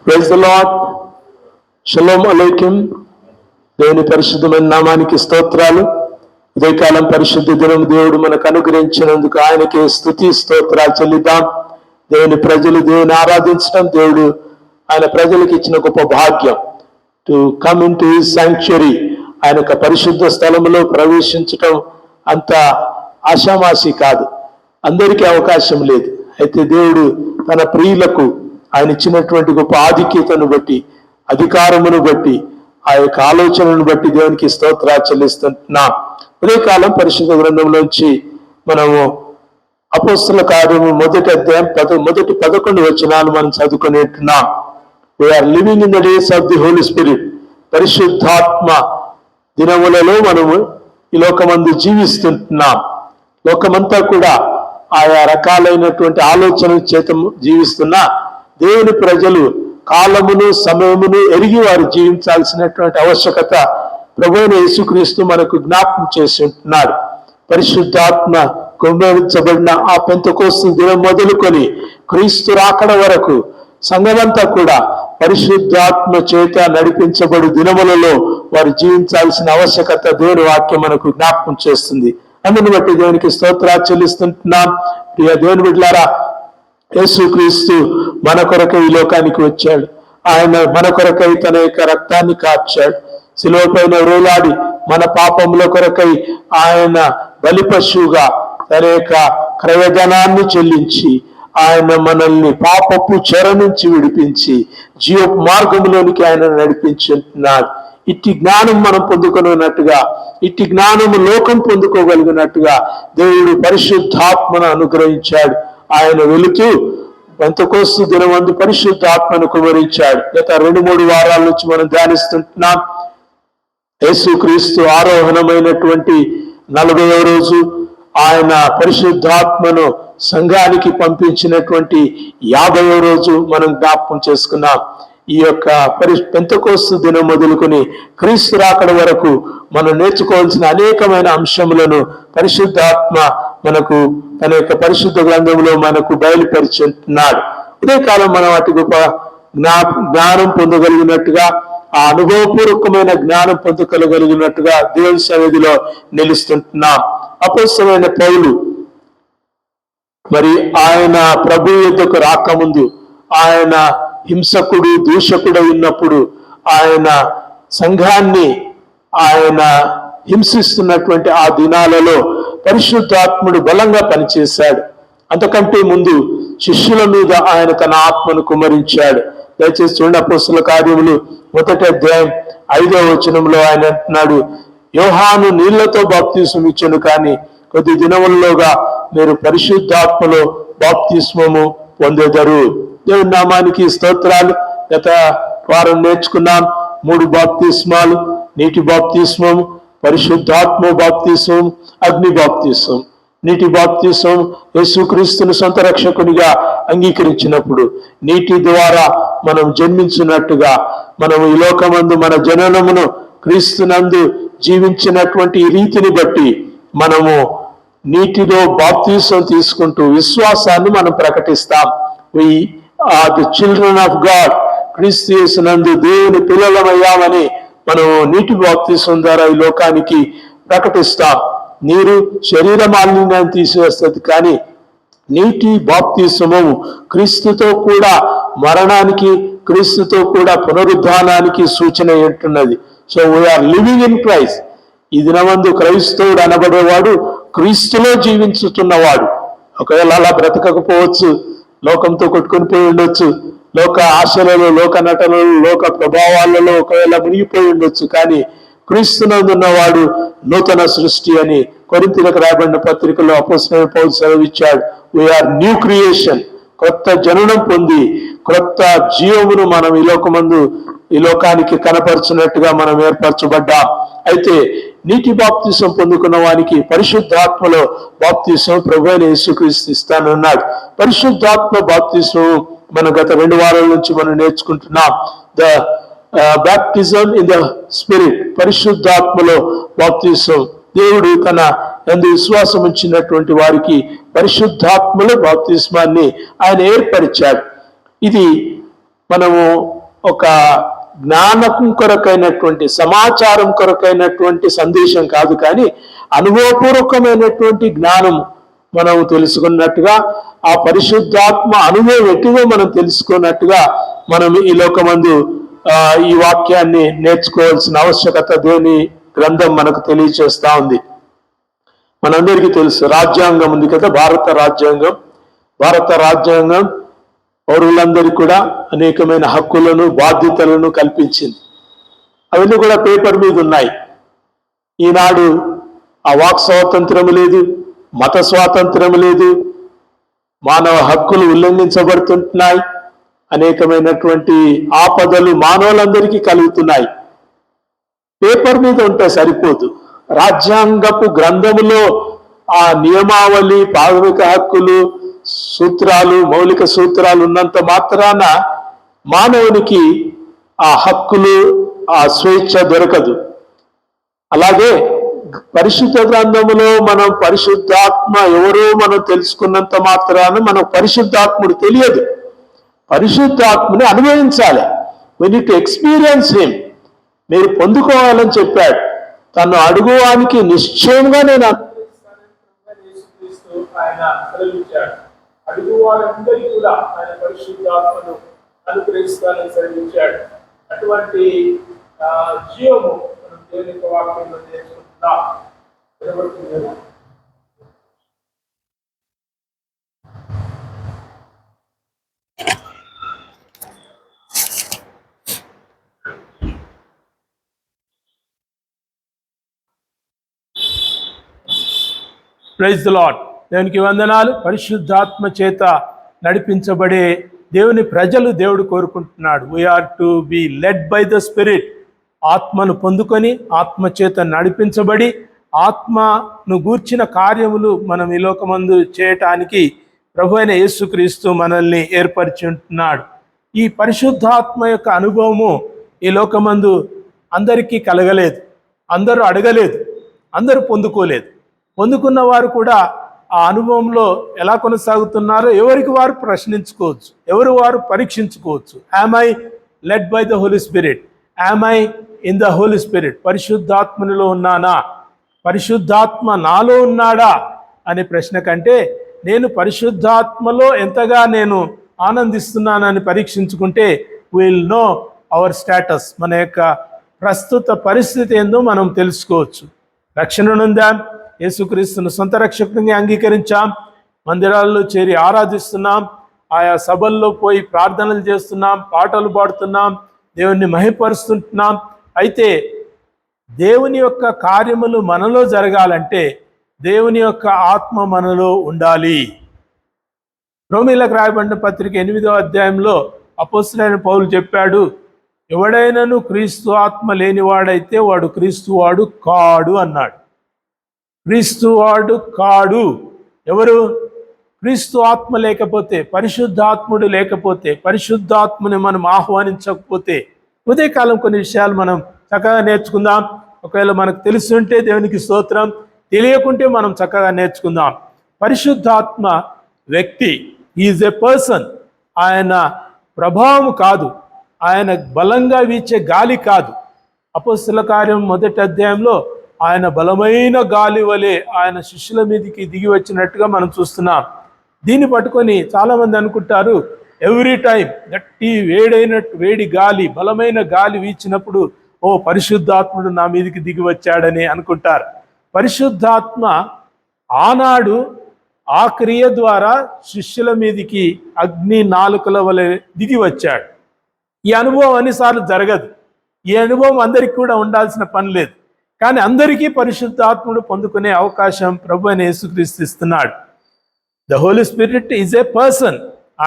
Praise the lord. Shalom అలైకుం. దేవుని పరిశుద్ధమైన నామానికి స్తోత్రాలు. ఉదయకాలం పరిశుద్ధ దినం దేవుడు మనకు అనుగ్రహించినందుకు ఆయనకే స్తుతి స్తోత్రాలు చెల్లిద్దాం. దేవుని ప్రజలు దేవుని ఆరాధించడం దేవుడు ఆయన ప్రజలకు ఇచ్చిన గొప్ప భాగ్యం. To come in to his sanctuary, ఆయన యొక్క పరిశుద్ధ స్థలంలో ప్రవేశించటం అంత ఆషామాషి కాదు, అందరికీ అవకాశం లేదు. అయితే దేవుడు తన ప్రియులకు ఆయన ఇచ్చినటువంటి గొప్ప ఆధిక్యతను బట్టి, అధికారమును బట్టి, ఆ యొక్క ఆలోచనను బట్టి దేవునికి స్తోత్రాలు చెల్లిస్తున్నాం. ఉదయకాలం పరిశుద్ధ గ్రంథంలోంచి మనము అపోస్తల కార్యము మొదటి అధ్యాయం 11 వచనాలు మనం చదువుకునేట్టున్నాం. We are living in the days of the Holy Spirit. పరిశుద్ధాత్మ దినములలో మనము ఈ లోకమందు జీవిస్తున్నాం. లోకమంతా కూడా ఆయా రకాలైనటువంటి ఆలోచనల చేత జీవిస్తున్న దేవుని ప్రజలు కాలమును సమయమును ఎరిగి వారు జీవించాల్సినటువంటి ఆవశ్యకత ప్రభువైన యేసుక్రీస్తు మనకు జ్ఞాపకం చేసి ఉంటున్నాడు. పరిశుద్ధాత్మ కుమ్మరించబడిన ఆ పెంతెకోస్తు దినం మొదలుకొని క్రీస్తు రాకడ వరకు సంఘమంతా కూడా పరిశుద్ధాత్మ చేత నడిపించబడి దినములలో వారు జీవించాల్సిన ఆవశ్యకత దేవుని వాక్యం మనకు జ్ఞాపకం చేస్తుంది. అందుని బట్టి దేవునికి స్తోత్రాలు చెల్లిస్తుంటున్నాం. ప్రియ దేవుని బిడ్డలారా, యేసుక్రీస్తు మన కొరకై ఈ లోకానికి వచ్చాడు. ఆయన మన కొరకై తన యొక్క రక్తాన్ని కార్చాడు. శిలువ పైన వేలాడి మన పాపముల కొరకై ఆయన బలిపశువుగా తన యొక్క క్రయధనాన్ని చెల్లించి ఆయన మనల్ని పాపపు చెర నుంచి విడిపించి జీవ మార్గంలోనికి ఆయన నడిపించున్నాడు. ఇట్టి జ్ఞానం మనం పొందుకున్నట్టుగా, ఇట్టి జ్ఞానము లోకం పొందుకోగలిగినట్టుగా దేవుడు పరిశుద్ధాత్మను అనుగ్రహించాడు. ఆయన వెళుతూ పెంతెకోస్తు దినమందు పరిశుద్ధాత్మను కుమరించాడు. గత 2-3 వారాల నుంచి మనం ధ్యానిస్తుంటున్నాం. యేసుక్రీస్తు ఆరోహణమైనటువంటి 40వ రోజు ఆయన పరిశుద్ధాత్మను సంఘానికి పంపించినటువంటి 50వ రోజు మనం జ్ఞాపకం చేసుకున్నాం. ఈ యొక్క పెంతెకోస్తు దినం మొదలుకొని క్రీస్తు రాకడ వరకు మనం నేర్చుకోవాల్సిన అనేకమైన అంశములను పరిశుద్ధాత్మ మనకు తన యొక్క పరిశుద్ధ గ్రంథంలో మనకు బయలుపరిచున్నాడు. ఇదే కాలం మనం అటు గొప్ప జ్ఞానం పొందగలిగినట్టుగా, ఆ అనుభవపూర్వకమైన జ్ఞానం పొందగలిగినట్టుగా దేవుని సన్నిధిలో నిలుస్తుంటున్నాం. అపోస్తలుడైన పౌలు మరి ఆయన ప్రభు యొద్దకు రాకముందు ఆయన హింసకుడు, దూషకుడు ఉన్నప్పుడు ఆయన సంఘాన్ని ఆయన హింసిస్తున్నటువంటి ఆ దినాలలో పరిశుద్ధాత్ముడు బలంగా పనిచేశాడు. అంతకంటే ముందు శిష్యుల మీద ఆయన తన ఆత్మను కుమ్మరించాడు. దయచేసి చూడండి, అపోస్తల కార్యములు 1వ అధ్యాయం 5వ వచనంలో ఆయన అంటున్నాడు, యోహాను నీళ్లతో బాప్తిస్మం ఇచ్చెను, కానీ కొద్ది దినములలోగా మీరు పరిశుద్ధాత్మలో బాప్తిస్మము పొందెదరు. దేవుని నామానికి స్తోత్రాలు. గత వారం నేర్చుకున్నాం 3 బాప్తిస్మాలు: నీటి బాప్తిస్మం, పరిశుద్ధాత్మ బాప్తిస్మం, అగ్ని బాప్తిస్మం. నీటి బాప్తిస్మం యేసుక్రీస్తును సొంత రక్షకునిగా అంగీకరించినప్పుడు నీటి ద్వారా మనం జన్మించినట్టుగా, మనము ఈ లోకమందు మన జననమును క్రీస్తునందు జీవించినటువంటి రీతిని బట్టి మనము నీటిలో బాప్తిస్మం తీసుకుంటూ విశ్వాసాన్ని మనం ప్రకటిస్తాం. We are the children of God. క్రీస్తు యేసునందు దేవుని పిల్లలమయ్యామని మనం నీటి బాప్తిస్మం ద్వారా ఈ లోకానికి ప్రకటిస్తాం. నీరు శరీర మాలిన్యాన్ని తీసివేస్తుంది, కానీ నీటి బాప్తిస్మము క్రీస్తుతో కూడా మరణానికి, క్రీస్తుతో కూడా పునరుద్ధానానికి సూచన ఏంటున్నది. So we are living in Christ. ఈ దినమందు క్రైస్తవుడు అనబడేవాడు క్రీస్తులో జీవించుతున్నవాడు. ఒకవేళ అలా బ్రతకకపోవచ్చు, లోకంతో కొట్టుకొని పోయి ఉండొచ్చు, లోక ఆశలలో, లోక నటనలో, లోక ప్రభావాలలో ఒకవేళ మునిగిపోయి ఉండొచ్చు, కానీ క్రీస్తునందున్నవాడు నూతన సృష్టి అని కొరింథీయులకు రాయబడిన పత్రికలో అపోస్తలుడైన పౌలు సెలవిచ్చాడు. We are new creation. క్రొత్త జననం పొంది క్రొత్త జీవమును మనం ఈ లోకానికి కనపరచినట్టుగా మనం ఏర్పరచబడ్డాం. అయితే నీటి బాప్తిసం పొందుకున్న వానికి పరిశుద్ధాత్మలో బాప్తిసం ప్రభువైన యేసుక్రీస్తు ఇస్తానన్నాడు. పరిశుద్ధాత్మ బాప్తిసం మనం గత 2 వారాల నుంచి మనం నేర్చుకుంటున్నాం. The baptism in the spirit, పరిశుద్ధాత్మలో బాప్తిసం. దేవుడు తన యందు విశ్వాసం ఉంచినటువంటి వారికి పరిశుద్ధాత్మలో బాప్తిస్మాన్ని ఆయన ఏర్పరిచాడు. ఇది మనము ఒక జ్ఞానం కొరకైనటువంటి, సమాచారం కొరకైనటువంటి సందేశం కాదు, కానీ అనుభవపూర్వకమైనటువంటి జ్ఞానం మనం తెలుసుకున్నట్టుగా, ఆ పరిశుద్ధాత్మ అనుభవం ఎటువో మనం తెలుసుకున్నట్టుగా మనం ఈ లోకమందు ఈ వాక్యాన్ని నేర్చుకోవాల్సిన ఆవశ్యకత దేవుని గ్రంథం మనకు తెలియచేస్తా ఉంది. మనందరికీ తెలుసు, రాజ్యాంగం ఉంది కదా, భారత రాజ్యాంగం. భారత రాజ్యాంగం పౌరులందరికీ కూడా అనేకమైన హక్కులను, బాధ్యతలను కల్పించింది. అవన్నీ కూడా పేపర్ మీద ఉన్నాయి. ఈనాడు ఆ వాక్ స్వాతంత్రం లేదు, మత స్వాతంత్రం లేదు, మానవ హక్కులు ఉల్లంఘించబడుతుంటున్నాయి, అనేకమైనటువంటి ఆపదలు మానవులందరికీ కలుగుతున్నాయి. పేపర్ మీద ఉంటే సరిపోదు. రాజ్యాంగపు గ్రంథములో ఆ నియమావళి, ప్రాథమిక హక్కులు, సూత్రాలు, మౌలిక సూత్రాలు ఉన్నంత మాత్రాన మానవునికి ఆ హక్కులు, ఆ స్వేచ్ఛ దొరకదు. అలాగే పరిశుద్ధ గ్రంథములో మనం పరిశుద్ధాత్మ ఎవరో మనం తెలుసుకున్నంత మాత్రాన మనకు పరిశుద్ధాత్ముడు తెలియదు. పరిశుద్ధాత్మని అనుభవించాలి. we need to experience him. మీరు పొందుకోవాలని చెప్పాడు. తను అడుగువానికి నిశ్చయంగా నేను అడుగువారందరికీ కూడా ఆయన పరిశుద్ధాత్మను అనుగ్రహిస్తానని సెలవించాడు. అటువంటి జీవము మనం దేవుని వాక్యంలో నేర్చుకుంటున్నాం. Praise the Lord. దేవునికి వందనాలు. పరిశుద్ధాత్మ చేత నడిపించబడే దేవుని ప్రజలు దేవుడు కోరుకుంటున్నాడు. We are to be led by the spirit. ఆత్మను పొందుకొని ఆత్మ చేత నడిపించబడి ఆత్మను గూర్చిన కార్యములు మనం ఈ లోకమందు చేయటానికి ప్రభు అయిన యేసుక్రీస్తు మనల్ని ఏర్పరిచి ఉంటున్నాడు. ఈ పరిశుద్ధాత్మ యొక్క అనుభవము ఈ లోకమందు అందరికీ కలగలేదు, అందరూ అడగలేదు, అందరూ పొందుకోలేదు. పొందుకున్న వారు కూడా ఆ అనుభవంలో ఎలా కొనసాగుతున్నారో ఎవరికి వారు ప్రశ్నించుకోవచ్చు, ఎవరు వారు పరీక్షించుకోవచ్చు. Am I led by the Holy Spirit? Am I in the Holy Spirit? పరిశుద్ధాత్మనిలో ఉన్నానా? పరిశుద్ధాత్మ నాలో ఉన్నాడా అనే ప్రశ్న కంటే నేను పరిశుద్ధాత్మలో ఎంతగా నేను ఆనందిస్తున్నానని పరీక్షించుకుంటే విల్ నో అవర్ స్టేటస్. మన యొక్క ప్రస్తుత పరిస్థితి ఏందో మనం తెలుసుకోవచ్చు. రక్షణ నొందాం, యేసుక్రీస్తును సొంత రక్షకునిగా అంగీకరించాం, మందిరాల్లో చేరి ఆరాధిస్తున్నాం, ఆయా సభల్లో పోయి ప్రార్థనలు చేస్తున్నాం, పాటలు పాడుతున్నాం, దేవుణ్ణి మహిమపరుస్తుంటున్నాం. అయితే దేవుని యొక్క కార్యములు మనలో జరగాలంటే దేవుని యొక్క ఆత్మ మనలో ఉండాలి. రోమీలకు రాయబడిన పత్రిక 8వ అధ్యాయంలో అపోస్తలుడైన పౌలు చెప్పాడు, ఎవడైనను క్రీస్తు ఆత్మ లేనివాడైతే వాడు క్రీస్తువాడు కాడు అన్నాడు. క్రీస్తువాడు కాడు. ఎవరు? క్రీస్తు ఆత్మ లేకపోతే, పరిశుద్ధాత్ముడు లేకపోతే, పరిశుద్ధాత్మని మనం ఆహ్వానించకపోతే. ఉదయకాలం కొన్ని విషయాలు మనం చక్కగా నేర్చుకుందాం. ఒకవేళ మనకు తెలుసుంటే దేవునికి స్తోత్రం, తెలియకుంటే మనం చక్కగా నేర్చుకుందాం. పరిశుద్ధాత్మ వ్యక్తి, ఈజ్ ఎ పర్సన్. ఆయన ప్రభావం కాదు, ఆయన బలంగా వీచే గాలి కాదు. అపోస్తల కార్యం 1వ అధ్యాయంలో ఆయన బలమైన గాలి వలె ఆయన శిష్యుల మీదకి దిగి వచ్చినట్టుగా మనం చూస్తున్నాం. దీన్ని పట్టుకొని చాలామంది అనుకుంటారు, ఎవ్రీ టైం గట్టి వేడి గాలి, బలమైన గాలి వీచినప్పుడు ఓ పరిశుద్ధాత్ముడు నా మీదకి దిగి వచ్చాడని అనుకుంటారు. పరిశుద్ధాత్మ ఆనాడు ఆ క్రియ ద్వారా శిష్యుల మీదికి అగ్ని నాలుకల వలె దిగి వచ్చాడు. ఈ అనుభవం అన్నిసార్లు జరగదు. ఈ అనుభవం అందరికీ కూడా ఉండాల్సిన పని లేదు. కానీ అందరికీ పరిశుద్ధాత్ముడు పొందుకునే అవకాశం ప్రభు అయిన యేసుక్రీస్తు ఇస్తున్నాడు. The Holy Spirit is a person.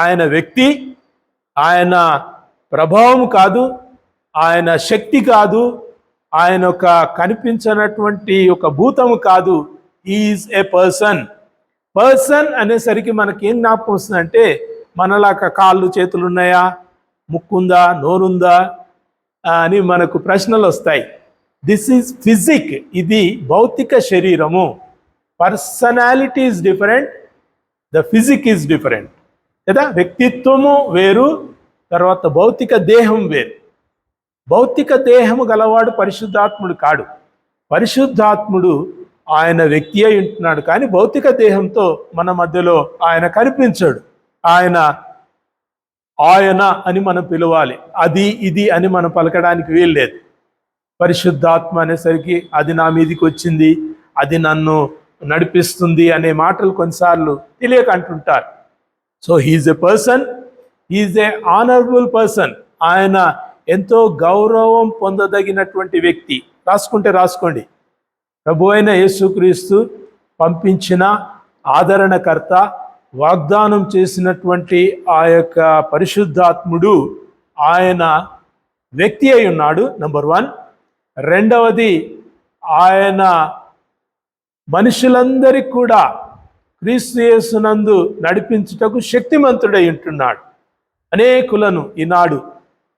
ఆయన వ్యక్తి, ఆయన ప్రభావం కాదు, ఆయన శక్తి కాదు, ఆయన ఒక కనిపించినటువంటి ఒక భూతము కాదు. Is a person. పర్సన్ అనేసరికి మనకి ఏం జ్ఞాపకం వస్తుందంటే, మనలాగా కాళ్ళు చేతులు ఉన్నాయా, ముక్కుందా, నోరుందా అని మనకు ప్రశ్నలు వస్తాయి. This is physique. ఇది భౌతిక శరీరము. Personality is different, the physique is different కదా. వ్యక్తిత్వము వేరు, తర్వాత భౌతిక దేహం వేరు. భౌతిక దేహము గలవాడు పరిశుద్ధాత్ముడు కాడు. పరిశుద్ధాత్ముడు ఆయన వ్యక్తి అయి ఉంటున్నాడు, కానీ భౌతిక దేహంతో మన మధ్యలో ఆయన కనిపించాడు. ఆయన అని మనం పిలవాలి, అది ఇది అని మనం పలకడానికి వీల్లేదు. పరిశుద్ధాత్మ అనేసరికి అది నా మీదికి వచ్చింది, అది నన్ను నడిపిస్తుంది అనే మాటలు కొన్నిసార్లు తెలియక అంటుంటారు. So he is a person, he is a honourable person. ఆయన ఎంతో గౌరవం పొందదగినటువంటి వ్యక్తి. రాసుకోండి. ప్రభు అయిన యేసుక్రీస్తు పంపించిన ఆదరణకర్త, వాగ్దానం చేసినటువంటి ఆ యొక్క పరిశుద్ధాత్ముడు ఆయన వ్యక్తి అయి ఉన్నాడు, నంబర్ 1. రెండవది, ఆయన మనుషులందరికీ కూడా క్రీస్తు యేసునందు నడిపించుటకు శక్తిమంతుడై ఉంటున్నాడు. అనేకులను ఈనాడు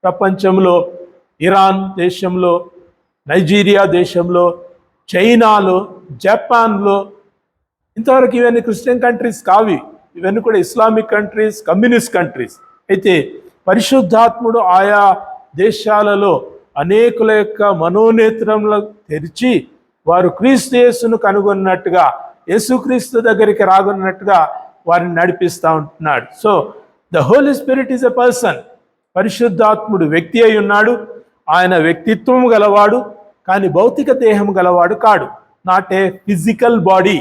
ప్రపంచంలో, ఇరాన్ దేశంలో, నైజీరియా దేశంలో, చైనాలో, జపాన్లో, ఇంతవరకు ఇవన్నీ క్రిస్టియన్ కంట్రీస్ కావి, ఇవన్నీ కూడా ఇస్లామిక్ కంట్రీస్, కమ్యూనిస్ట్ కంట్రీస్. అయితే పరిశుద్ధాత్ముడు ఆయా దేశాలలో అనేకుల యొక్క మనోనేత్రములను తెరిచి వారు క్రీస్తు యేసును కనుగొన్నట్టుగా, యేసుక్రీస్తు దగ్గరికి రాగొన్నట్టుగా వారిని నడిపిస్తూ ఉంటున్నాడు. So the Holy Spirit is a person. పరిశుద్ధాత్ముడు వ్యక్తి అయి ఉన్నాడు. ఆయన వ్యక్తిత్వం గలవాడు, కానీ భౌతిక దేహం గలవాడు కాడు. Not a physical body.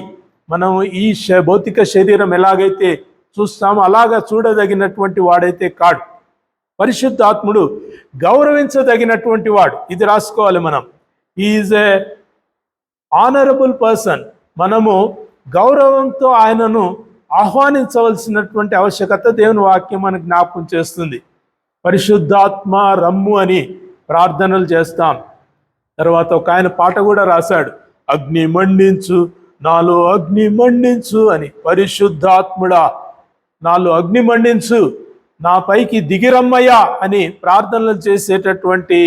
మనం ఈ భౌతిక శరీరం ఎలాగైతే చూస్తామో అలాగా చూడదగినటువంటి వాడైతే కాడు. పరిశుద్ధాత్ముడు గౌరవించదగినటువంటి వాడు. ఇది రాసుకోవాలి మనం. Is a honourable person. మనము గౌరవంతో ఆయనను ఆహ్వానించవలసినటువంటి ఆవశ్యకత దేవుని వాక్యం మనకు జ్ఞాపకం చేస్తుంది. పరిశుద్ధాత్మ రమ్ము అని ప్రార్థనలు చేస్తాం. తర్వాత ఒక ఆయన పాట కూడా రాశాడు, అగ్ని మండించు నాలో అగ్ని మండించు అని. పరిశుద్ధాత్ముడా నాలో అగ్ని మండించు, నా పైకి దిగిరమ్మయ్యా అని ప్రార్థనలు చేసేటటువంటి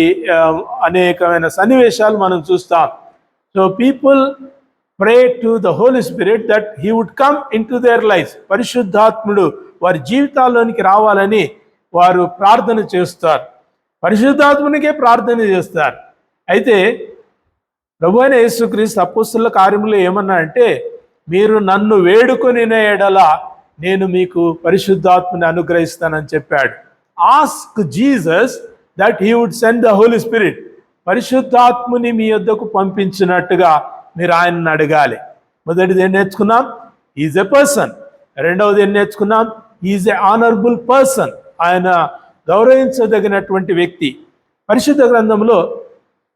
అనేకమైన సన్నివేశాలు మనం చూస్తాం. So people pray to the Holy Spirit that he would come into their life. పరిశుద్ధాత్ముడు వారి జీవితాల్లోనికి రావాలని వారు ప్రార్థన చేస్తారు, పరిశుద్ధాత్మునికే ప్రార్థన చేస్తారు. అయితే ప్రభువైన యేసుక్రీస్తు అపోస్తలుల కార్యములో ఏమన్నా అంటే, మీరు నన్ను వేడుకొని ఎడల నేను మీకు పరిశుద్ధాత్మని అనుగ్రహిస్తానని చెప్పాడు. Ask Jesus that he would send the Holy Spirit. పరిశుద్ధాత్ముని మీ యొద్దకు పంపించినట్టుగా మీరు ఆయనను అడగాలి. మొదటిది ఏం నేర్చుకున్నాం? Is a person. రెండవది ఏం నేర్చుకున్నాం? Is a honourable person. ఆయన గౌరవించదగినటువంటి వ్యక్తి. పరిశుద్ధ గ్రంథంలో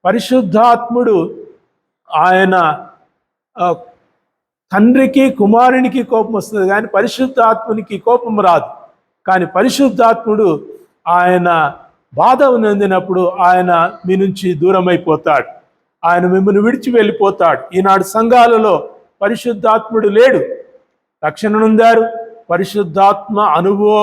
పరిశుద్ధాత్ముడు ఆయన తండ్రికి కుమారునికి కోపం వస్తుంది, కానీ పరిశుద్ధాత్మునికి కోపం రాదు. కానీ పరిశుద్ధాత్ముడు ఆయన బాధ నొందినప్పుడు ఆయన మీ నుంచి దూరం అయిపోతాడు, ఆయన మిమ్మల్ని విడిచి వెళ్ళిపోతాడు. ఈనాడు సంఘాలలో పరిశుద్ధాత్ముడు లేడు. రక్షణ నొందారు, పరిశుద్ధాత్మ అనుభవ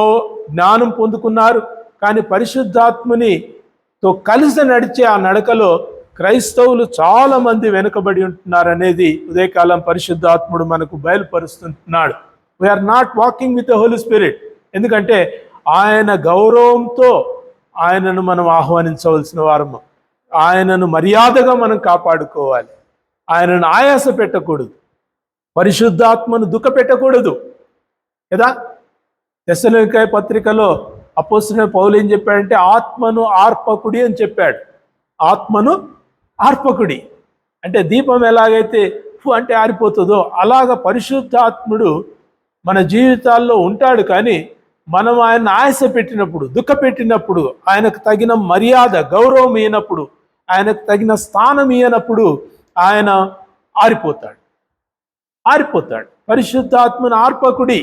జ్ఞానం పొందుకున్నారు, కానీ పరిశుద్ధాత్మనితో కలిసి నడిచే ఆ నడకలో క్రైస్తవులు చాలా మంది వెనుకబడి ఉంటున్నారు అనేది ఉదయకాలం పరిశుద్ధాత్ముడు మనకు బయలుపరుస్తున్నాడు. We are not walking with the Holy Spirit. ఎందుకంటే ఆయన గౌరవంతో ఆయనను మనం ఆహ్వానించవలసిన వారము. ఆయనను మర్యాదగా మనం కాపాడుకోవాలి. ఆయనను ఆయాస పెట్టకూడదు, పరిశుద్ధాత్మను దుఃఖ పెట్టకూడదు కదా. తెస్సలోనికయ పత్రికలో అపోస్తలుడైన పౌలు ఏం చెప్పాడంటే, ఆత్మను ఆర్పకుడి అని చెప్పాడు. ఆత్మను ఆర్పకుడి అంటే దీపం ఎలాగైతే అంటే ఆరిపోతుందో అలాగ పరిశుద్ధాత్ముడు మన జీవితాల్లో ఉంటాడు. కానీ మనం ఆయన ఆయాస పెట్టినప్పుడు, దుఃఖ పెట్టినప్పుడు, ఆయనకు తగిన మర్యాద గౌరవం ఇయ్యనప్పుడు, ఆయనకు తగిన స్థానం ఇయ్యనప్పుడు ఆయన ఆరిపోతాడు. పరిశుద్ధాత్మను ఆర్పకుడి.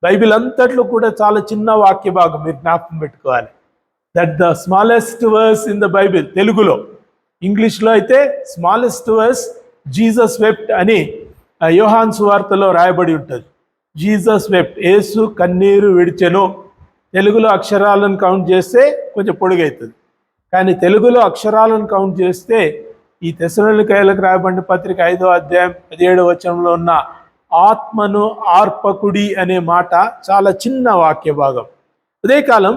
బైబిల్ అంతట్లో కూడా చాలా చిన్న వాక్య భాగం, మీరు జ్ఞాపకం పెట్టుకోవాలి. That the smallest verse in the Bible. తెలుగులో, ఇంగ్లీష్లో అయితే స్మాలెస్ట్ వర్స్ జీసస్ వెప్ట్ అని యోహాను సువార్తలో రాయబడి ఉంటుంది. జీసస్ వెప్ట్, యేసు కన్నీరు విడిచెను. తెలుగులో అక్షరాలను కౌంట్ చేస్తే కొంచెం పొడుగవుతుంది, కానీ తెలుగులో అక్షరాలను కౌంట్ చేస్తే ఈ తెస్సలోనికయులకు రాయబడిన పత్రిక 5వ అధ్యాయం 17వ వచనంలో ఉన్న ఆత్మను ఆర్పకుడి అనే మాట చాలా చిన్న వాక్య భాగం. ఉదయకాలం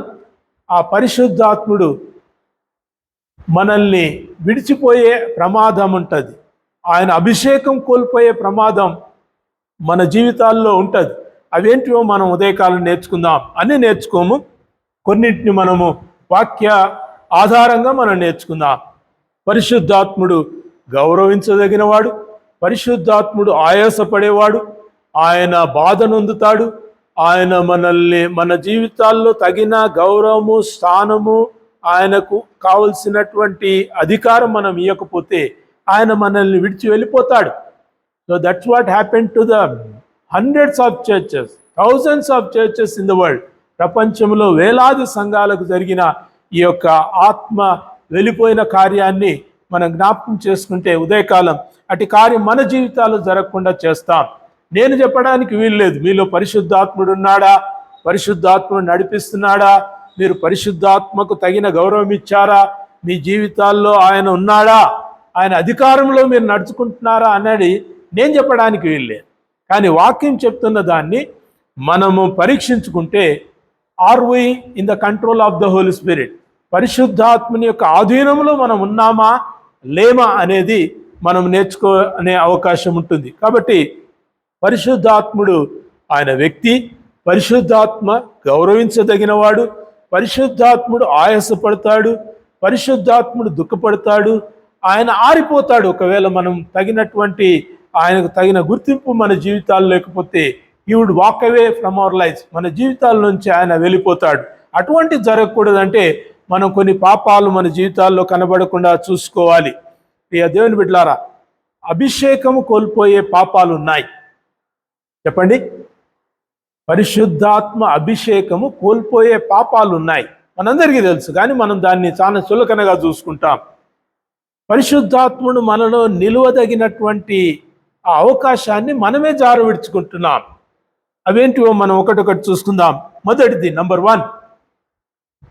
ఆ పరిశుద్ధాత్ముడు మనల్ని విడిచిపోయే ప్రమాదం ఉంటుంది. ఆయన అభిషేకం కోల్పోయే ప్రమాదం మన జీవితాల్లో ఉంటుంది. అవేంటివో మనం ఉదయకాలం నేర్చుకుందాం. అన్నీ నేర్చుకోము, కొన్నింటిని మనము వాక్య ఆధారంగా మనం నేర్చుకుందాం. పరిశుద్ధాత్ముడు గౌరవించదగినవాడు, పరిశుద్ధాత్ముడు ఆయాసపడేవాడు, ఆయన బాధ నొందుతాడు. ఆయన మనల్ని మన జీవితాల్లో తగిన గౌరవము, స్థానము, ఆయనకు కావలసినటువంటి అధికారం మనం ఇవ్వకపోతే ఆయన మనల్ని విడిచి వెళ్ళిపోతాడు. So that's what happen to the hundreds of churches, thousands of churches in the world. ప్రపంచంలో వేలాది సంఘాలకు జరిగిన ఈ యొక్క ఆత్మ వెళ్ళిపోయిన కార్యాన్ని మనం జ్ఞాపకం చేసుకుంటే ఉదయకాలం అటు కార్యం మన జీవితాల్లో జరగకుండా చేస్తాం. నేను చెప్పడానికి వీల్లేదు మీలో పరిశుద్ధాత్ముడు ఉన్నాడా, పరిశుద్ధాత్ముడు నడిపిస్తున్నాడా, మీరు పరిశుద్ధాత్మకు తగిన గౌరవం ఇచ్చారా, మీ జీవితాల్లో ఆయన ఉన్నాడా, ఆయన అధికారంలో మీరు నడుచుకుంటున్నారా అనేది నేను చెప్పడానికి వీల్లేదు. కానీ వాక్యం చెప్తున్న దాన్ని మనము పరీక్షించుకుంటే, are we in the control of the Holy Spirit, పరిశుద్ధాత్మని యొక్క ఆధీనంలో మనం ఉన్నామా లేమా అనేది మనం నేర్చుకునే అవకాశం ఉంటుంది. కాబట్టి పరిశుద్ధాత్ముడు ఆయన వ్యక్తి, పరిశుద్ధాత్మ గౌరవించదగినవాడు, పరిశుద్ధాత్ముడు ఆయాసపడతాడు, పరిశుద్ధాత్ముడు దుఃఖపడతాడు, ఆయన ఆరిపోతాడు. ఒకవేళ మనం తగినటువంటి ఆయనకు తగిన గుర్తింపు మన జీవితాల్లో లేకపోతే he would walk away from our life, మన జీవితాల నుంచి ఆయన వెళ్ళిపోతాడు. అటువంటి జరగకూడదంటే మనం కొన్ని పాపాలు మన జీవితాల్లో కనబడకుండా చూసుకోవాలి. ప్రియ దేవుని బిడ్డలారా, అభిషేకము కోల్పోయే పాపాలు ఉన్నాయి. చెప్పండి, పరిశుద్ధాత్మ అభిషేకము కోల్పోయే పాపాలు ఉన్నాయి, మనందరికీ తెలుసు. కానీ మనం దాన్ని చాలా చులకనగా చూసుకుంటాం. పరిశుద్ధాత్ముడు మనలో నిలువదగినటువంటి ఆ అవకాశాన్ని మనమే జారవిడుచుకుంటున్నాం. అవేంటివో మనం ఒకటొకటి చూసుకుందాం. మొదటిది, నంబర్ 1,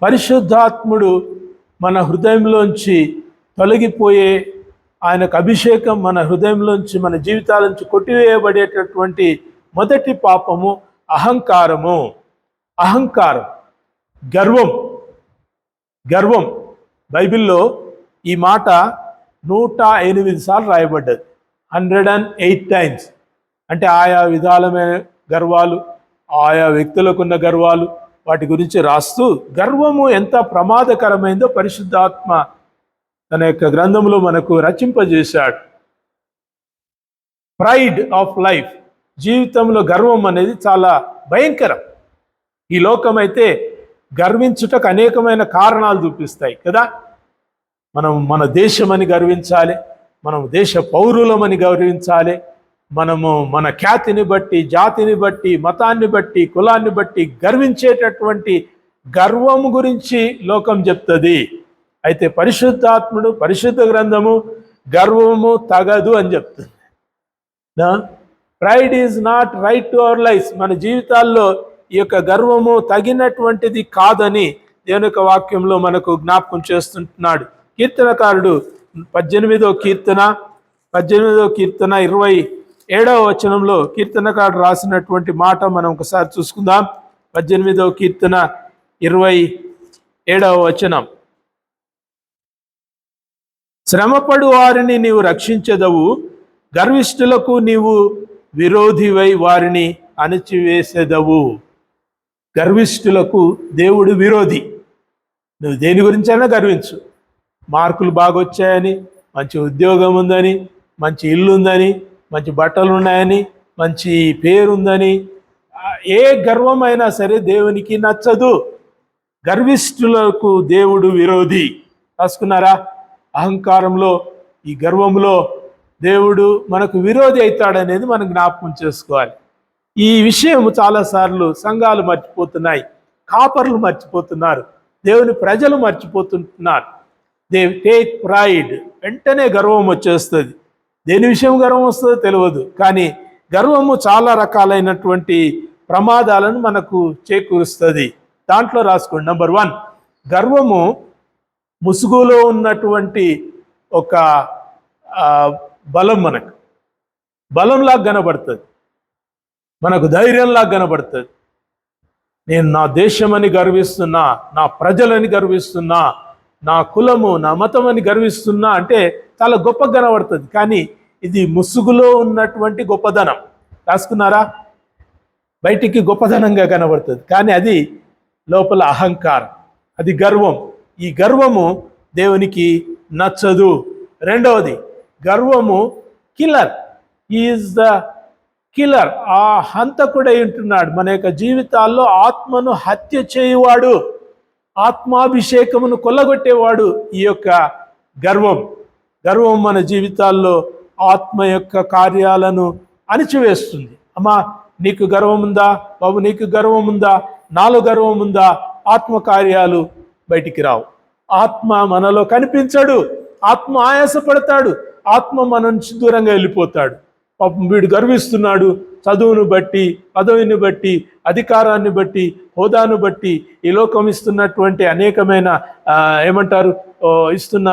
పరిశుద్ధాత్ముడు మన హృదయంలోంచి తొలగిపోయే ఆయనకు అభిషేకం మన హృదయంలోంచి మన జీవితాల నుంచి కొట్టివేయబడేటటువంటి మొదటి పాపము అహంకారము. అహంకారం, గర్వం. బైబిల్లో ఈ మాట 108 సార్లు రాయబడ్డది, 108 టైమ్స్. అంటే ఆయా విధాలమైన గర్వాలు, ఆయా వ్యక్తులకున్న గర్వాలు, వాటి గురించి రాస్తూ గర్వము ఎంత ప్రమాదకరమైందో పరిశుద్ధాత్మ తన యొక్క గ్రంథంలో మనకు రచింపజేశాడు. ప్రైడ్ ఆఫ్ లైఫ్, జీవితంలో గర్వం అనేది చాలా భయంకరం. ఈ లోకం అయితే గర్వించుటకు అనేకమైన కారణాలు చూపిస్తాయి కదా. మనం మన దేశమని గర్వించాలి, మనం దేశ పౌరులమని గౌరవించాలి, మనము మన ఖ్యాతిని బట్టి, జాతిని బట్టి, మతాన్ని బట్టి, కులాన్ని బట్టి గర్వించేటటువంటి గర్వము గురించి లోకం చెప్తుంది. అయితే పరిశుద్ధాత్ముడు, పరిశుద్ధ గ్రంథము గర్వము తగదు అని చెప్తుంది. Pride is not right to our life. మన జీవితాల్లో ఈ యొక్క గర్వము తగినటువంటిది కాదని దేవుని యొక్క వాక్యంలో మనకు జ్ఞాపకం చేస్తుంటున్నాడు. కీర్తనకారుడు 18వ కీర్తన 27వ వచనంలో కీర్తనకారుడు రాసినటువంటి మాట మనం ఒకసారి చూసుకుందాం. 18వ కీర్తన 27వ వచనం, శ్రమపడు వారిని నీవు రక్షించెదవు, గర్విష్ఠులకు నీవు విరోధివై వారిని అణచివేసెదవు. గర్విష్ఠులకు దేవుడు విరోధి. నువ్వు దేని గురించైనా గర్వించు. మార్కులు బాగా వచ్చాయని, మంచి ఉద్యోగం ఉందని, మంచి ఇల్లు ఉందని, మంచి బట్టలు ఉన్నాయని, మంచి పేరుందని, ఏ గర్వమైనా సరే దేవునికి నచ్చదు. గర్విష్ఠులకు దేవుడు విరోధి. రాసుకున్నారా? అహంకారంలో, ఈ గర్వంలో దేవుడు మనకు విరోధి అవుతాడనేది మనం జ్ఞాపకం చేసుకోవాలి. ఈ విషయం చాలాసార్లు సంఘాలు మర్చిపోతున్నాయి, కాపర్లు మర్చిపోతున్నారు, దేవుని ప్రజలు మర్చిపోతుంటున్నారు. దే టేక్ ప్రైడ్, వెంటనే గర్వం వచ్చేస్తుంది. దేని విషయం గర్వం వస్తుందో తెలియదు, కానీ గర్వము చాలా రకాలైనటువంటి ప్రమాదాలను మనకు చేకూరుస్తుంది. దాంట్లో రాసుకోండి, నంబర్ 1, గర్వము ముసుగులో ఉన్నటువంటి ఒక బలం, మనకు బలంలాగా కనబడుతుంది, మనకు ధైర్యంలాగా కనబడుతుంది. నేను నా దేశమని గర్విస్తున్నా, నా ప్రజలని గర్విస్తున్నా, నా కులము నా మతం అని గర్విస్తున్నా అంటే చాలా గొప్ప కనబడుతుంది. కానీ ఇది ముసుగులో ఉన్నటువంటి గొప్పదనం. రాసుకున్నారా? బయటికి గొప్పదనంగా కనబడుతుంది, కానీ అది లోపల అహంకారం, అది గర్వం. ఈ గర్వము దేవునికి నచ్చదు. రెండవది, గర్వము కిల్లర్. Is the killer. ఆ హంతకుడై ఉంటున్నాడు. మన యొక్క జీవితాల్లో ఆత్మను హత్య చేయువాడు, ఆత్మాభిషేకమును కొల్లగొట్టేవాడు ఈ యొక్క గర్వం. గర్వం మన జీవితాల్లో ఆత్మ యొక్క కార్యాలను అణిచివేస్తుంది. అమ్మా, నీకు గర్వం ఉందా? బాబు, నీకు గర్వం ఉందా? నాలో గర్వం ఉందా? ఆత్మ కార్యాలు బయటికి రావు. ఆత్మ మనలో కనిపించడు. ఆత్మ ఆయాసపడతాడు. ఆత్మ మన నుంచి దూరంగా వెళ్ళిపోతాడు. పాపం వీడు గర్విస్తున్నాడు. చదువును బట్టి, పదవిని బట్టి, అధికారాన్ని బట్టి, హోదాను బట్టి, ఈ లోకం ఇస్తున్నటువంటి అనేకమైన ఇస్తున్న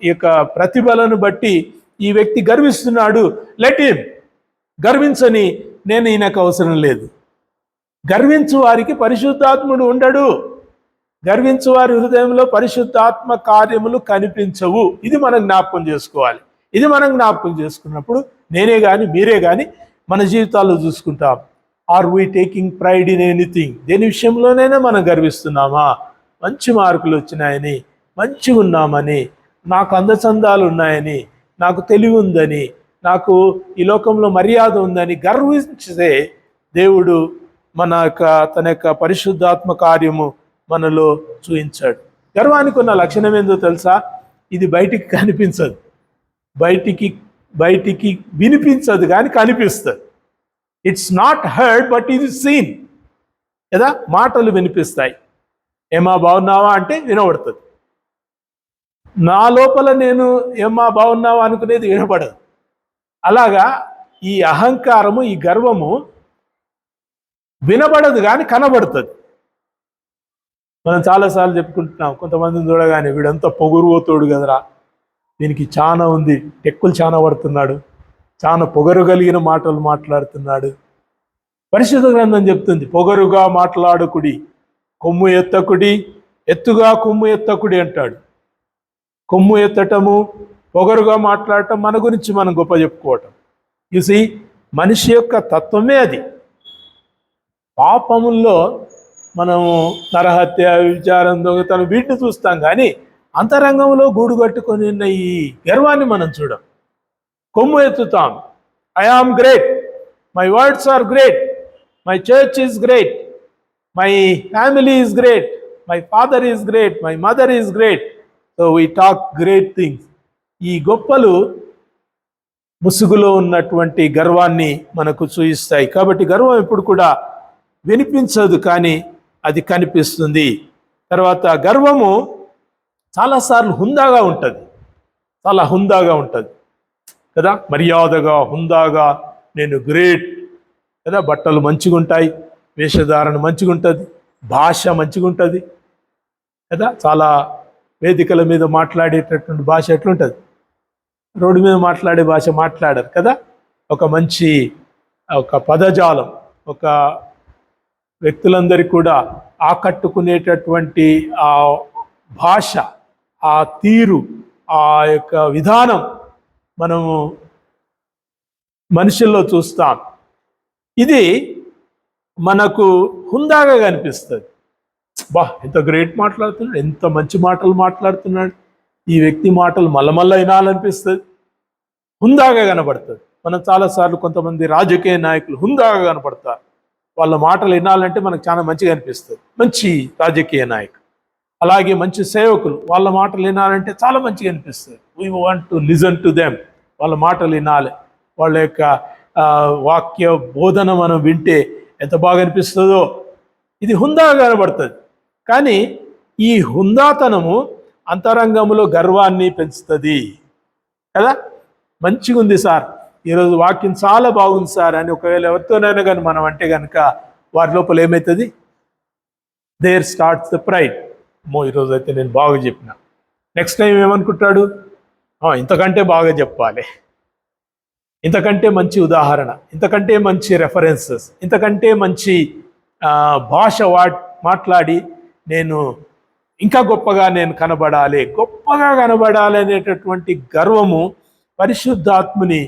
ఈ యొక్క ప్రతిభలను బట్టి ఈ వ్యక్తి గర్విస్తున్నాడు. లెట్ హిమ్ గర్వించని, నేను ఈయనకు అవసరం లేదు. గర్వించు వారికి పరిశుద్ధాత్ముడు ఉండడు. గర్వించు వారి హృదయంలో పరిశుద్ధాత్మ కార్యములు కనిపించవు. ఇది మనం జ్ఞాపకం చేసుకోవాలి. ఇది మనం జ్ఞాపకం చేసుకున్నప్పుడు నేనే కానీ మీరే కానీ మన జీవితాల్లో చూసుకుంటాం. Are we taking pride in anything? దేని విషయంలోనైనా మనం గర్విస్తున్నామా? మంచి మార్కులు వచ్చినాయని, మంచిగా ఉన్నామని, నాకు అందచందాలు ఉన్నాయని, నాకు తెలివి ఉందని, నాకు ఈ లోకంలో మర్యాద ఉందని గర్వించితే దేవుడు తన యొక్క పరిశుద్ధాత్మ కార్యము మనలో చూపించాడు. గర్వానికి ఉన్న లక్షణం ఏందో తెలుసా? ఇది బయటికి కనిపించదు, బయటికి వినిపించదు, కానీ కనిపిస్తుంది. ఇట్స్ నాట్ హర్డ్ బట్ ఇది సీన్ కదా. మాటలు వినిపిస్తాయి. ఏమా బాగున్నావా అంటే వినబడుతుంది. నా లోపల నేను ఏమా బాగున్నావా అనుకునేది వినపడదు. అలాగా ఈ అహంకారము, ఈ గర్వము వినబడదు కానీ కనబడుతుంది. మనం చాలాసార్లు చెప్పుకుంటున్నాం, కొంతమందిని చూడగానే వీడంతా పొగురుపోతాడు కదరా, దీనికి చాలా ఉంది, టెక్కులు చాలా పడుతున్నాడు, చాలా పొగరు కలిగిన మాటలు మాట్లాడుతున్నాడు. పరిశుద్ధ గ్రంథం చెప్తుంది, పొగరుగా మాట్లాడుకుడి, కొమ్ము ఎత్తకుడి, ఎత్తుగా కొమ్ము ఎత్తకుడి అంటాడు. కొమ్ము ఎత్తటము, పొగరుగా మాట్లాడటం, మన గురించి మనం గొప్ప చెప్పుకోవటం. చూసి మనిషి యొక్క తత్వమే అది. పాపముల్లో మనము నరహత్య, విచారం, దొంగతనం వీటిని చూస్తాం, కానీ అంతరంగంలో గూడు కట్టుకొని ఉన్న ఈ గర్వాన్ని మనం చూడం. కొమ్ము ఎత్తుతాం. I am great, my words are great, my church is great, my family is great, my father is great, my mother is great, so we talk great things. ఈ గొప్పలు ముసుగులో ఉన్నటువంటి గర్వాన్ని మనకు చూయిస్తాయి. కాబట్టి గర్వం ఎప్పుడు కూడా వినిపించదు, కానీ అది కనిపిస్తుంది. తర్వాత గర్వము చాలాసార్లు హుందాగా ఉంటుంది, చాలా హుందాగా ఉంటుంది కదా. మర్యాదగా, హుందాగా, నేను గ్రేట్ కదా. బట్టలు మంచిగా ఉంటాయి, వేషధారణ మంచిగా ఉంటుంది, భాష మంచిగా ఉంటుంది కదా. చాలా వేదికల మీద మాట్లాడేటటువంటి భాష ఎట్లుంటుంది? రోడ్డు మీద మాట్లాడే భాష మాట్లాడరు కదా. ఒక పదజాలం, ఒక వ్యక్తులందరికీ కూడా ఆకట్టుకునేటటువంటి ఆ భాష, ఆ తీరు, ఆ యొక్క విధానం మనము మనుషుల్లో చూస్తాం. ఇది మనకు హుందాగా కనిపిస్తుంది. ఎంత గ్రేట్ మాట్లాడుతున్నాడు, ఎంత మంచి మాటలు మాట్లాడుతున్నాడు, ఈ వ్యక్తి మాటలు మళ్ళీ వినాలనిపిస్తుంది, హుందాగా కనబడుతుంది. మనం చాలాసార్లు కొంతమంది రాజకీయ నాయకులు హుందాగా కనపడతారు. వాళ్ళ మాటలు వినాలంటే మనకు చాలా మంచిగా అనిపిస్తుంది, మంచి రాజకీయ నాయకులు. అలాగే మంచి సేవకులు, వాళ్ళ మాటలు వినాలంటే చాలా మంచిగా అనిపిస్తుంది. We want to listen to them. వాళ్ళ మాటలు వినాలి, వాళ్ళ యొక్క వాక్య బోధన మనం వింటే ఎంత బాగా అనిపిస్తుందో. ఇది హుందాగా కనబడుతుంది, కానీ ఈ హుందాతనము అంతరంగంలో గర్వాన్ని పెంచుతుంది కదా. మంచిగా ఉంది సార్, ఈరోజు వాక్యం చాలా బాగుంది సార్ అని ఒకవేళ ఎవరితోనైనా కానీ మనం అంటే కనుక వారి లోపల ఏమవుతుంది? There starts the pride. ఈరోజు అయితే నేను బాగా చెప్పిన, నెక్స్ట్ టైం ఏమనుకుంటాడు? ఇంతకంటే బాగా చెప్పాలి, ఇంతకంటే మంచి ఉదాహరణ, ఇంతకంటే మంచి రెఫరెన్సెస్, ఇంతకంటే మంచి భాష మాట్లాడి నేను ఇంకా గొప్పగా నేను గొప్పగా కనబడాలి అనేటటువంటి గర్వము పరిశుద్ధాత్ముని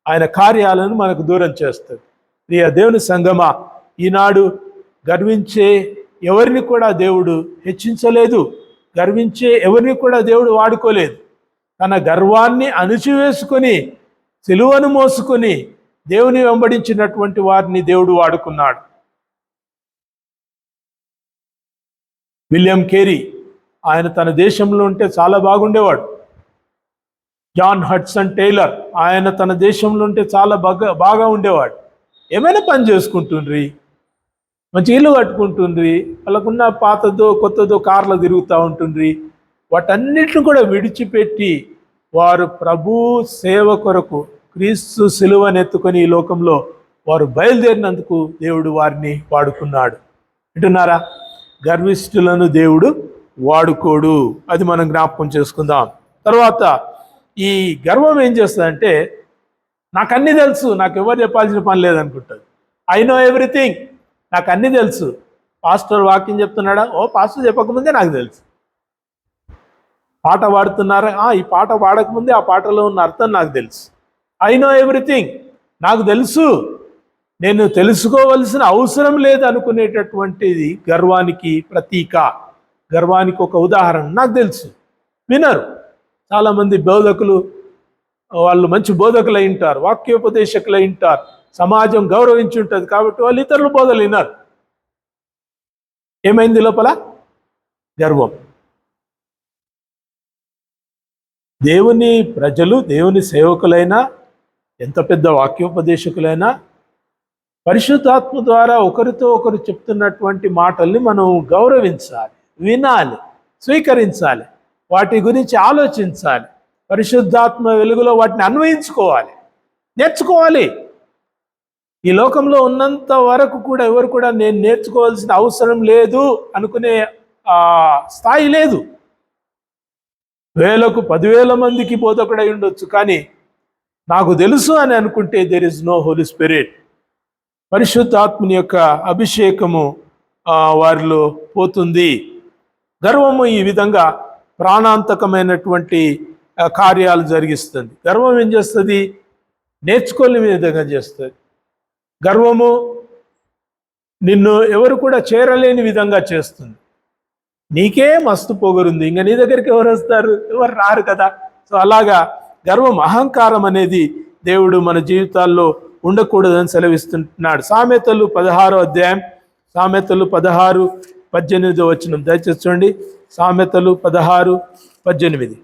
ఆయన కార్యాలను మనకు దూరం చేస్తుంది. ప్రియ దేవుని సంగమా, ఈనాడు గర్వించే ఎవరిని కూడా దేవుడు హెచ్చించలేదు, గర్వించే ఎవరిని కూడా దేవుడు వాడుకోలేదు. తన గర్వాన్ని అణిచివేసుకొని సిలువను మోసుకొని దేవుని వెంబడించినటువంటి వారిని దేవుడు వాడుకున్నాడు. విలియం కేరీ ఆయన తన దేశంలో ఉంటే చాలా బాగుండేవాడు. జాన్ హడ్సన్ టైలర్ ఆయన తన దేశంలో ఉంటే చాలా బాగా ఉండేవాడు. ఏమైనా పని చేసుకుంటుండ్రి, మంచి ఇల్లు కట్టుకుంటుండ్రి, వాళ్ళకున్న పాతదో కొత్తదో కార్లు తిరుగుతూ ఉంటుండ్రి. వాటన్నిటిని కూడా విడిచిపెట్టి వారు ప్రభు సేవ కొరకు క్రీస్తు సిలువనెత్తుకొని ఈ లోకంలో వారు బయలుదేరినందుకు దేవుడు వారిని వాడుకున్నాడు. వింటున్నారా? గర్విష్ఠులను దేవుడు వాడుకోడు. అది మనం జ్ఞాపకం చేసుకుందాం. తర్వాత ఈ గర్వం ఏం చేస్తుందంటే, నాకు అన్నీ తెలుసు, నాకు ఎవరు చెప్పాల్సిన పని లేదనుకుంటుంది. ఐ నో ఎవ్రీథింగ్, నాకు అన్నీ తెలుసు. పాస్టర్ వాక్యం చెప్తున్నాడా? ఓ పాస్టర్ చెప్పకముందే నాకు తెలుసు. పాట పాడుతున్నారా? ఈ పాట పాడకముందే ఆ పాటలో ఉన్న అర్థం నాకు తెలుసు. ఐ నో ఎవ్రీథింగ్, నాకు తెలుసు, నేను తెలుసుకోవలసిన అవసరం లేదు అనుకునేటటువంటిది గర్వానికి ప్రతీక, గర్వానికి ఒక ఉదాహరణ. నాకు తెలుసు. వినరు. చాలామంది బోధకులు వాళ్ళు మంచి బోధకులు అయి ఉంటారు, వాక్యోపదేశకులు అయి ఉంటారు, సమాజం గౌరవించి ఉంటుంది కాబట్టి వాళ్ళు ఇతరుల బోధలు విన్నారు. ఏమైంది లోపల? గర్వం. దేవుని ప్రజలు, దేవుని సేవకులైనా, ఎంత పెద్ద వాక్యోపదేశకులైనా పరిశుద్ధాత్మ ద్వారా ఒకరితో ఒకరు చెప్తున్నటువంటి మాటల్ని మనం గౌరవించాలి, వినాలి, స్వీకరించాలి, వాటి గురించి ఆలోచించాలి, పరిశుద్ధాత్మ వెలుగులో వాటిని అన్వయించుకోవాలి, నేర్చుకోవాలి. ఈ లోకంలో ఉన్నంత వరకు కూడా ఎవరు కూడా నేను నేర్చుకోవాల్సిన అవసరం లేదు అనుకునే స్థాయి లేదు. వేలకు 10,000 మందికి బోధకుడై ఉండొచ్చు, కానీ నాకు తెలుసు అని అనుకుంటే there is no Holy Spirit. పరిశుద్ధాత్మని యొక్క అభిషేకము వారిలో పోతుంది. గర్వము ఈ విధంగా ప్రాణాంతకమైనటువంటి కార్యాలు జరిగిస్తుంది. గర్వం ఏం చేస్తుంది? నేర్చుకోలేని విధంగా చేస్తుంది. గర్వము నిన్ను ఎవరు కూడా చేరలేని విధంగా చేస్తుంది. నీకే మస్తు పొగరుంది, ఇంకా నీ దగ్గరికి ఎవరు వస్తారు? ఎవరు రారు కదా. సో అలాగా గర్వం, అహంకారం అనేది దేవుడు మన జీవితాల్లో ఉండకూడదని సెలవిస్తున్నాడు. సామెతలు 16వ అధ్యాయం, సామెతలు 16:18 వచనం దయచేసి చూడండి. సామెతలు 16:18.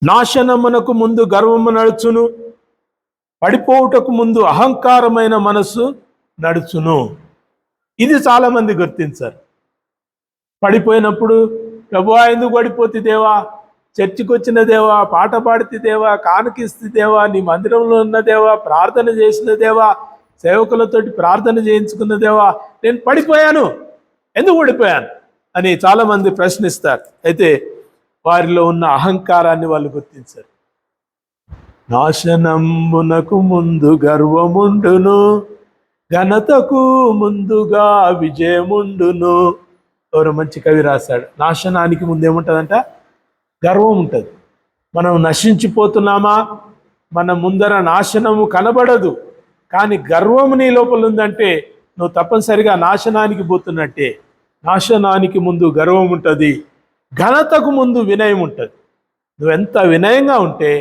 నాశనమునకు ముందు గర్వము నడుచును, పడిపోవుటకు ముందు అహంకారమైన మనసు నడుచును. ఇది చాలా మంది గుర్తించారు. పడిపోయినప్పుడు ప్రభువా ఎందుకు పడిపోతే దేవా, చర్చికి వచ్చిన దేవా, పాట పాడితే దేవా, కానుకిస్తే దేవా, నీ మందిరంలో ఉన్న దేవా, ప్రార్థన చేసిన దేవా, సేవకులతోటి ప్రార్థన చేయించుకున్న దేవా, నేను పడిపోయాను, ఎందుకు పడిపోయాను అని చాలామంది ప్రశ్నిస్తారు. అయితే వారిలో ఉన్న అహంకారాన్ని వాళ్ళు గుర్తించారు. నాశనమునకు ముందు గర్వముండును, ఘనతకు ముందుగా విజయముండును. ఎవరో మంచి కవి రాశాడు. నాశనానికి ముందు ఏముంటుందంట? గర్వం ఉంటుంది. మనం నశించిపోతున్నామా? మన ముందర నాశనము కనబడదు, కానీ గర్వము నీ లోపల ఉందంటే నువ్వు తప్పనిసరిగా నాశనానికి పోతున్నట్టే. నాశనానికి ముందు గర్వం ఉంటుంది, ఘనతకు ముందు వినయం ఉంటుంది. నువ్వెంత వినయంగా ఉంటే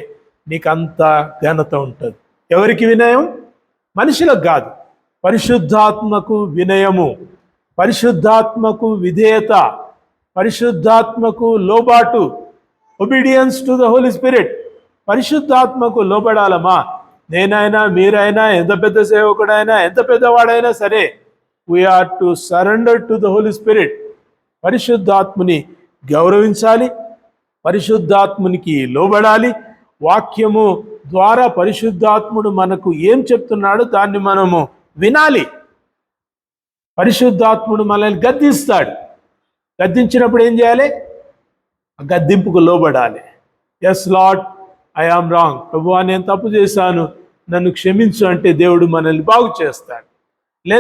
నీకంత ఘనత ఉంటుంది. ఎవరికి వినయం? మనుషులకు కాదు, పరిశుద్ధాత్మకు వినయము, పరిశుద్ధాత్మకు విధేయత, పరిశుద్ధాత్మకు లోబాటు, obedience to the Holy Spirit. పరిశుద్ధాత్మకు లోబడాలమ్మా. నేనైనా మీరైనా, ఎంత పెద్ద సేవకుడైనా, ఎంత పెద్దవాడైనా సరే, we are to surrender to the Holy Spirit. పరిశుద్ధాత్ముని గౌరవించాలి, పరిశుద్ధాత్మునికి లోబడాలి. వాక్యము ద్వారా పరిశుద్ధాత్ముడు మనకు ఏం చెప్తున్నాడో దాన్ని మనము వినాలి. పరిశుద్ధాత్ముడు మనల్ని గద్దిస్తాడు. గద్దించినప్పుడు ఏం చేయాలి? గద్దింపుకు లోబడాలి. Yes Lord, I am wrong. ప్రభువా, నేను తప్పు చేశాను, నన్ను క్షమించు అంటే దేవుడు మనల్ని బాగు చేస్తాడు. లే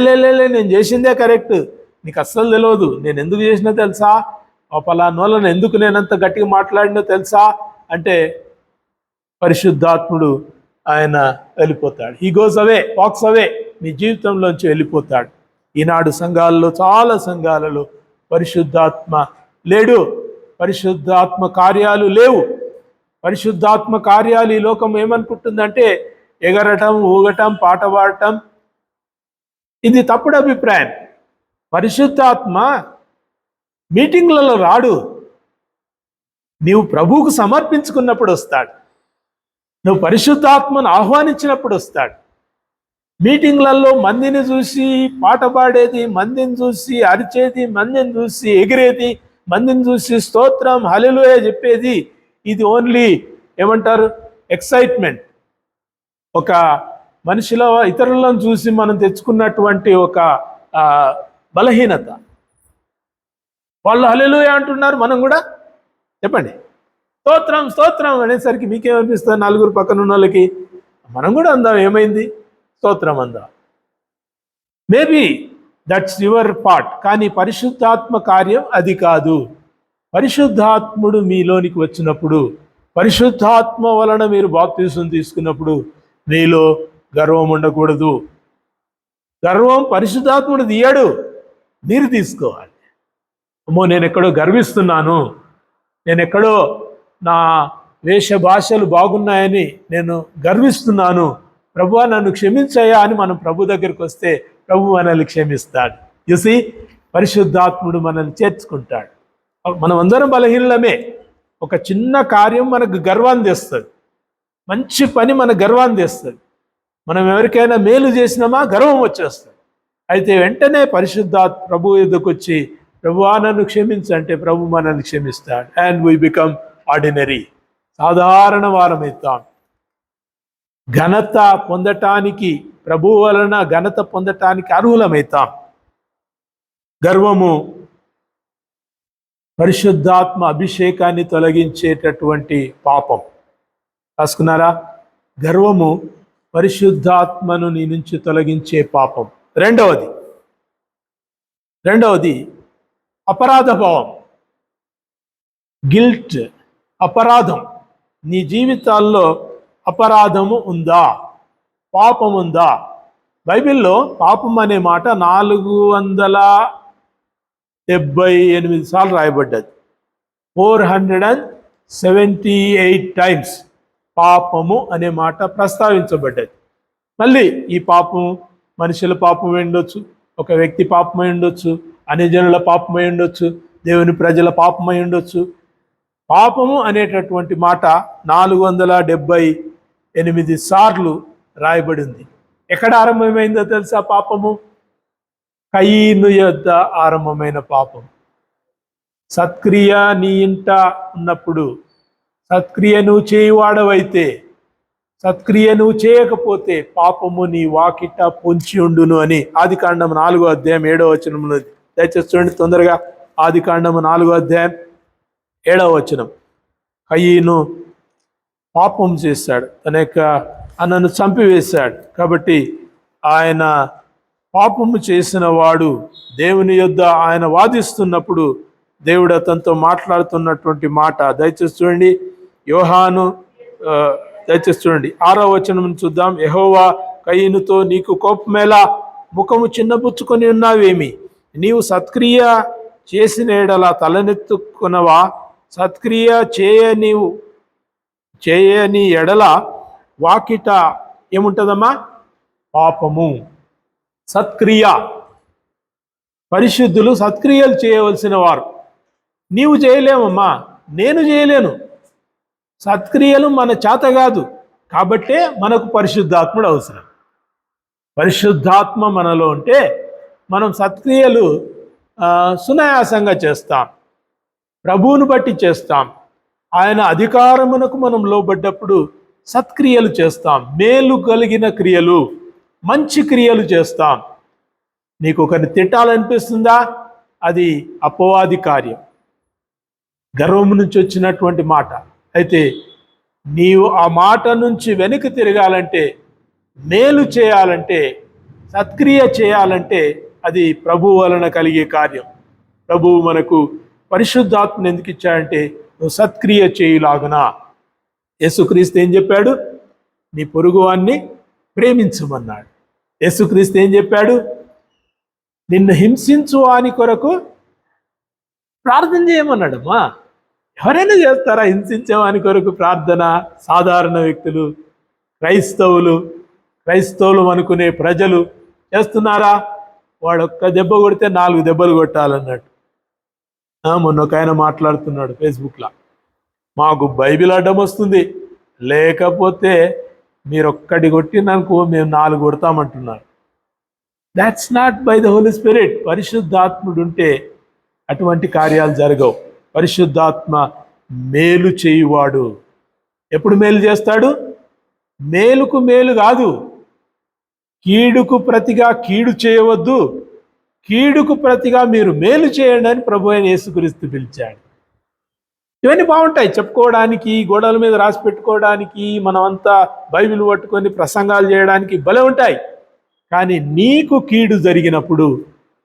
నేను చేసిందే కరెక్ట్, నీకు అస్సలు తెలియదు నేను ఎందుకు చేసినా తెలుసా, పలానోళ్ళని ఎందుకు నేనంత గట్టిగా మాట్లాడినో తెలుసా అంటే పరిశుద్ధాత్ముడు ఆయన వెళ్ళిపోతాడు. He goes away, walks away, మీ జీవితంలోంచి వెళ్ళిపోతాడు. ఈనాడు సంఘాలలో, చాలా సంఘాలలో పరిశుద్ధాత్మ లేడు, పరిశుద్ధాత్మ కార్యాలు లేవు. పరిశుద్ధాత్మ కార్యాలు ఈ లోకం ఏమనుకుంటుందంటే ఎగరటం, ఊగటం, పాట పాడటం. ఇది తప్పుడు అభిప్రాయం. పరిశుద్ధాత్మ మీటింగ్లలో రాడు, నీవు ప్రభువుకు సమర్పించుకున్నప్పుడు వస్తాడు. నువ్వు పరిశుద్ధాత్మను ఆహ్వానించినప్పుడు వస్తాడు. మీటింగ్లలో మందిని చూసి పాట పాడేది, మందిని చూసి అరిచేది, మందిని చూసి ఎగిరేది, మందిని చూసి స్తోత్రం హల్లెలూయా చెప్పేది, ఇది ఓన్లీ ఏమంటారు ఎక్సైట్మెంట్. ఒక మనిషిలో ఇతరులను చూసి మనం తెచ్చుకున్నటువంటి ఒక బలహీనత. వాళ్ళు హల్లెలూయా అంటున్నారు, మనం కూడా చెప్పండి స్తోత్రం స్తోత్రం అనేసరికి మీకేమనిపిస్తుంది? నలుగురు పక్కన ఉన్న వాళ్ళకి మనం కూడా అందాం, ఏమైంది స్తోత్రం అందాం. మేబీ దట్స్ యువర్ పార్ట్, కానీ పరిశుద్ధాత్మ కార్యం అది కాదు. పరిశుద్ధాత్ముడు మీలోనికి వచ్చినప్పుడు, పరిశుద్ధాత్మ వలన మీరు బాప్తిసం తీసుకున్నప్పుడు మీలో గర్వం ఉండకూడదు. గర్వం పరిశుద్ధాత్ముడు తీయడు, మీరు తీసుకోవాలి. అమ్మో నేను ఎక్కడో గర్విస్తున్నాను, నేను ఎక్కడో నా వేష భాషలు బాగున్నాయని నేను గర్విస్తున్నాను, ప్రభువా నన్ను క్షమించయ్యా అని మనం ప్రభు దగ్గరికి వస్తే ప్రభు మనల్ని క్షమిస్తాడు. చూసి పరిశుద్ధాత్ముడు మనల్ని చేర్చుకుంటాడు. మనం అందరం బలహీనలమే. ఒక చిన్న కార్యం మనకు గర్వాన్ని తెస్తుంది, మంచి పని మన గర్వాన్ని తెస్తుంది. మనం ఎవరికైనా మేలు చేసినామా గర్వం వచ్చేస్తుంది. అయితే వెంటనే ప్రభు ఎదుకు వచ్చి ప్రభువా నన్ను క్షమించంటే ప్రభు మనల్ని క్షమిస్తాడు. అండ్ వీ బికమ్ ఆర్డినరీ, సాధారణ వారమవుతాం. ఘనత పొందటానికి, ప్రభు వలన ఘనత పొందటానికి అర్హులమవుతాం. గర్వము పరిశుద్ధాత్మ అభిషేకాన్ని తొలగించేటటువంటి పాపం. రాసుకున్నారా? గర్వము పరిశుద్ధాత్మను నీ నుంచి తొలగించే పాపం. రెండవది అపరాధ భావం, గిల్ట్. అపరాధం. నీ జీవితాల్లో అపరాధము ఉందా, పాపం ఉందా? బైబిల్లో పాపం అనే మాట 478 సార్లు రాయబడ్డది. 478 టైమ్స్ పాపము అనే మాట ప్రస్తావించబడ్డది. మళ్ళీ ఈ పాపం మనుషుల పాపమై ఉండొచ్చు, ఒక వ్యక్తి పాపమై ఉండొచ్చు, అన్యజనుల పాపమై ఉండొచ్చు, దేవుని ప్రజల పాపమై ఉండొచ్చు. పాపము అనేటటువంటి మాట 478 సార్లు రాయబడింది. ఎక్కడ ఆరంభమైందో తెలుసా? పాపము కయీను యొద్ద ఆరంభమైన పాపం. సత్క్రియ నీ ఇంట ఉన్నప్పుడు, సత్క్రియ నువ్వు చేయువాడవైతే, సత్క్రియ నువ్వు చేయకపోతే పాపము నీ వాకిట పొంచి ఉండును అని ఆదికాండం 4వ అధ్యాయం 7వ వచనంలో. దయచేసి చూడండి తొందరగా. ఆదికాండం 4వ అధ్యాయం 7వ వచనం. కయీను పాపం చేశాడు, తన యొక్క అన్నను చంపివేశాడు. కాబట్టి ఆయన పాపము చేసిన వాడు దేవుని యొద్ద ఆయన వాదిస్తున్నప్పుడు దేవుడు అతనితో మాట్లాడుతున్నటువంటి మాట దయచేసి చూడండి. యోహాను దయచేసి చూడండి 6వ వచనం చూద్దాం. యెహోవా కయీనుతో నీకు కోపమేలా, ముఖము చిన్నబుచ్చుకొని ఉన్నావేమి? నీవు సత్క్రియ చేసిన ఎడల తలనెత్తుకునవా? సత్క్రియ చేయని ఎడల వాకిట ఏముంటుందమ్మా? పాపము. సత్క్రియ. పరిశుద్ధులు సత్క్రియలు చేయవలసిన వారు. నీవు చేయలేమమ్మా, నేను చేయలేను. సత్క్రియలు మన చేత కాదు, కాబట్టే మనకు పరిశుద్ధాత్ముడు అవసరం. పరిశుద్ధాత్మ మనలో ఉంటే మనం సత్క్రియలు సునాయాసంగా చేస్తాం, ప్రభువును బట్టి చేస్తాం. ఆయన అధికారమునకు మనం లోబడ్డప్పుడు సత్క్రియలు చేస్తాం, మేలు కలిగిన క్రియలు, మంచి క్రియలు చేస్తాం. నీకు ఒకరిని తిట్టాలనిపిస్తుందా? అది అపవాది కార్యం, గర్వం నుంచి వచ్చినటువంటి మాట. అయితే నీవు ఆ మాట నుంచి వెనక్కి తిరగాలంటే మేలు చేయాలంటే, సత్క్రియ చేయాలంటే అది ప్రభువు వలన కలిగే కార్యం. ప్రభువు మనకు పరిశుద్ధాత్మను ఎందుకు ఇచ్చాడంటే నువ్వు సత్క్రియ చేయులాగునా. యేసుక్రీస్తు ఏం చెప్పాడు? నీ పొరుగువాన్ని ప్రేమించమన్నాడు. యేసుక్రీస్తు ఏం చెప్పాడు? నిన్ను హింసించు వాని కొరకు ప్రార్థన చేయమన్నాడమ్మా. ఎవరైనా చేస్తారా హింసించే వాని కొరకు ప్రార్థన? సాధారణ వ్యక్తులు, క్రైస్తవులు అనుకునే ప్రజలు చేస్తున్నారా? వాడు ఒక్క దెబ్బ కొడితే 4 దెబ్బలు కొట్టాలన్నట్టు. మొన్న ఒక ఆయన మాట్లాడుతున్నాడు ఫేస్బుక్లో, మాకు బైబిల్ అడ్డం వస్తుంది, లేకపోతే మీరు ఒక్కటి కొట్టిననుకో మేము 4 కొడతామంటున్నారు. That's not by the Holy Spirit. పరిశుద్ధాత్ముడు ఉంటే అటువంటి కార్యాలు జరగవు. పరిశుద్ధాత్మ మేలు చేయువాడు. ఎప్పుడు మేలు చేస్తాడు? మేలుకు మేలు కాదు, కీడుకు ప్రతిగా కీడు చేయవద్దు, కీడుకు ప్రతిగా మీరు మేలు చేయండి అని ప్రభు అయిన యేసుక్రీస్తు పిలిచాడు. ఇవన్నీ బాగుంటాయి చెప్పుకోవడానికి, గోడల మీద రాసి పెట్టుకోవడానికి, మనమంతా బైబిల్ పట్టుకొని ప్రసంగాలు చేయడానికి భలే ఉంటాయి. కానీ నీకు కీడు జరిగినప్పుడు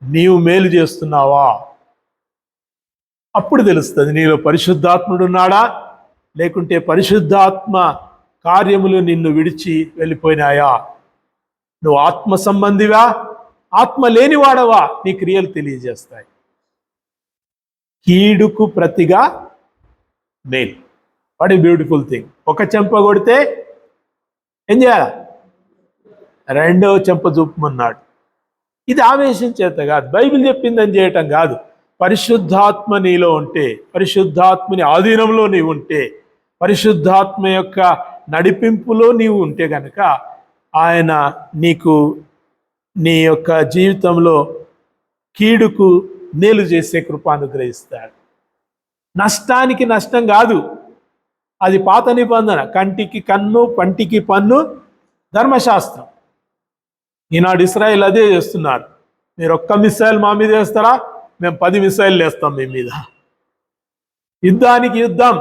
నీవు మేలు చేస్తున్నావా? అప్పుడు తెలుస్తుంది నీలో పరిశుద్ధాత్ముడు ఉన్నాడా, లేకుంటే పరిశుద్ధాత్మ కార్యములు నిన్ను విడిచి వెళ్ళిపోయినాయా. నువ్వు ఆత్మ సంబంధివా, ఆత్మ లేనివాడవా, నీ క్రియలు తెలియజేస్తాయి. కీడుకు ప్రతిగా మేలు. What a beautiful thing. ఒక చెంప కొడితే ఏం చేయాలి? 2వ చెంప చూపమన్నాడు. ఇది ఆవేశం చేత కాదు, బైబిల్ చెప్పిందని చేయటం కాదు. పరిశుద్ధాత్మ నీలో ఉంటే, పరిశుద్ధాత్మని ఆధీనంలో నీవు ఉంటే, పరిశుద్ధాత్మ యొక్క నడిపింపులో నీవు ఉంటే కనుక ఆయన నీకు నీ యొక్క జీవితంలో కీడుకు మేలు చేసే కృప అనుగ్రహిస్తాడు. నష్టానికి నష్టం కాదు, అది పాత నిబంధన. కంటికి కన్ను, పంటికి పన్ను ధర్మశాస్త్రం. ఈనాడు ఇశ్రాయేల్ అదే చేస్తున్నారు. మీరు ఒక్క మిసైల్ మా మీద వేస్తారా, మేము 10 మిసైల్ వేస్తాం మీ మీద. యుద్ధానికి యుద్ధం,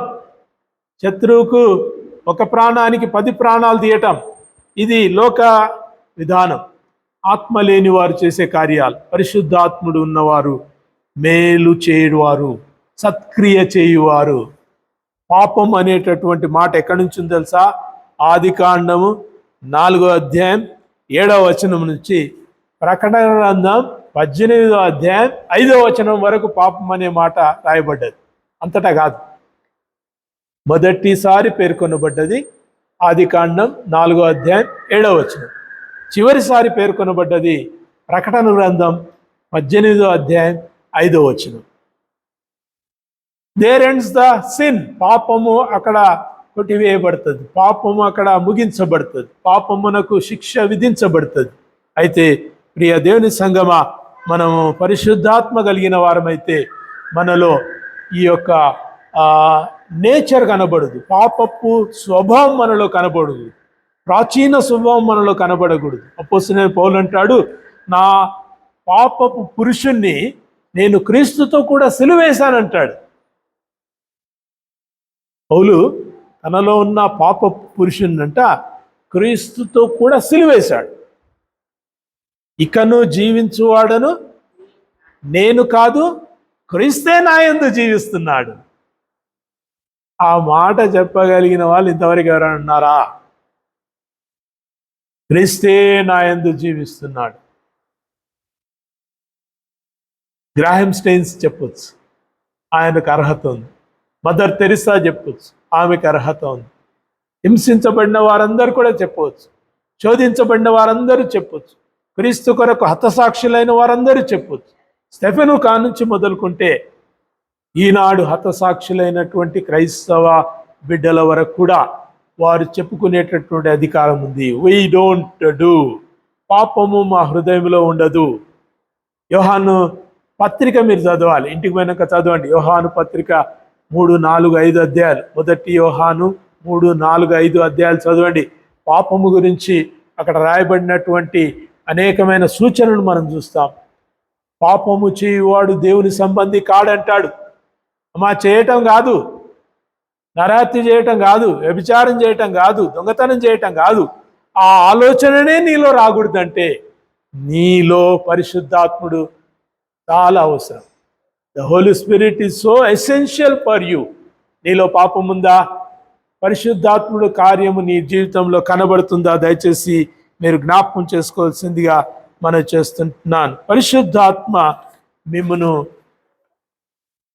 శత్రువుకు ఒక ప్రాణానికి 10 ప్రాణాలు తీయటం, ఇది లోక విధానం. ఆత్మ లేని వారు చేసే కార్యాలు. పరిశుద్ధాత్ముడు ఉన్నవారు మేలు చేయువారు, సత్క్రియ చేయువారు. పాపం అనేటటువంటి మాట ఎక్కడి నుంచి ఉంది తెలుసా? ఆదికాండము 4వ అధ్యాయం 7వ వచనం నుంచి ప్రకటన గ్రంథం 18వ అధ్యాయం 5వ వచనం వరకు పాపం అనే మాట రాయబడ్డది. అంతటా కాదు, మొదటిసారి పేర్కొనబడ్డది ఆదికాండం 4వ అధ్యాయం 7వ వచనం. చివరిసారి పేర్కొనబడ్డది ప్రకటన గ్రంథం 18వ అధ్యాయం 5వ వచనం. There ends the sin. పాపము అక్కడ కొట్టివేయబడుతుంది, పాపము అక్కడ ముగించబడుతుంది, పాపమునకు శిక్ష విధించబడుతుంది. అయితే ప్రియ దేవుని సంగమా, మనము పరిశుద్ధాత్మ కలిగిన వారమైతే మనలో ఈ యొక్క నేచర్ కనబడదు, పాపపు స్వభావం మనలో కనబడదు, ప్రాచీన స్వభావం మనలో కనబడకూడదు. అపోస్తలుడైన పౌలు అంటాడు, నా పాపపు పురుషుణ్ణి నేను క్రీస్తుతో కూడా సిలువేశానంటాడు. పౌలు తనలో ఉన్న పాపపు పురుషుణ్ణంట క్రీస్తుతో కూడా సిలువేశాడు. ఇకను జీవించువాడను నేను కాదు, క్రీస్తే నా యందు జీవిస్తున్నాడు. ఆ మాట చెప్పగలిగిన వాళ్ళు ఇంతవరకు ఎవరైనా ఉన్నారా? క్రీస్తే నా యందు జీవిస్తున్నాడు. గ్రాహం స్టెయిన్స్ చెప్పొచ్చు, ఆయనకు అర్హత ఉంది. మదర్ తెరిసా చెప్పొచ్చు, ఆమెకు అర్హత ఉంది. హింసించబడిన వారందరూ కూడా చెప్పవచ్చు, శోధించబడిన వారందరూ చెప్పొచ్చు, క్రీస్తు కొరకు హతసాక్షులైన వారందరూ చెప్పొచ్చు. స్టెఫెను కానుంచి మొదలుకుంటే ఈనాడు హతసాక్షులైనటువంటి క్రైస్తవ బిడ్డల వరకు కూడా వారు చెప్పుకునేటటువంటి అధికారం ఉంది. We don't do. పాపము మా హృదయంలో ఉండదు. యోహాను పత్రిక మీరు చదవాలి, ఇంటికి పోయినాక చదవండి. యోహాను పత్రిక 3, 4, 5 అధ్యాయాలు, మొదటి యోహాను 3, 4, 5 అధ్యాయాలు చదవండి. పాపము గురించి అక్కడ రాయబడినటువంటి అనేకమైన సూచనలు మనం చూస్తాం. పాపము చేయువాడు దేవుని సంబంధి కాడంటాడు. అమ్మా, చేయటం కాదు, నరహత్య చేయటం కాదు, వ్యభిచారం చేయటం కాదు, దొంగతనం చేయటం కాదు. ఆ ఆలోచననే నీలో రాకూడదంటే నీలో పరిశుద్ధాత్ముడు చాలా అవసరం. The Holy Spirit is so essential for you. నీలో పాపం ఉందా? పరిశుద్ధాత్ముడు కార్యము నీ జీవితంలో కనబడుతుందా? దయచేసి మీరు జ్ఞాపకం చేసుకోవాల్సిందిగా మనం చేస్తున్నాను. పరిశుద్ధాత్మ మిమ్మను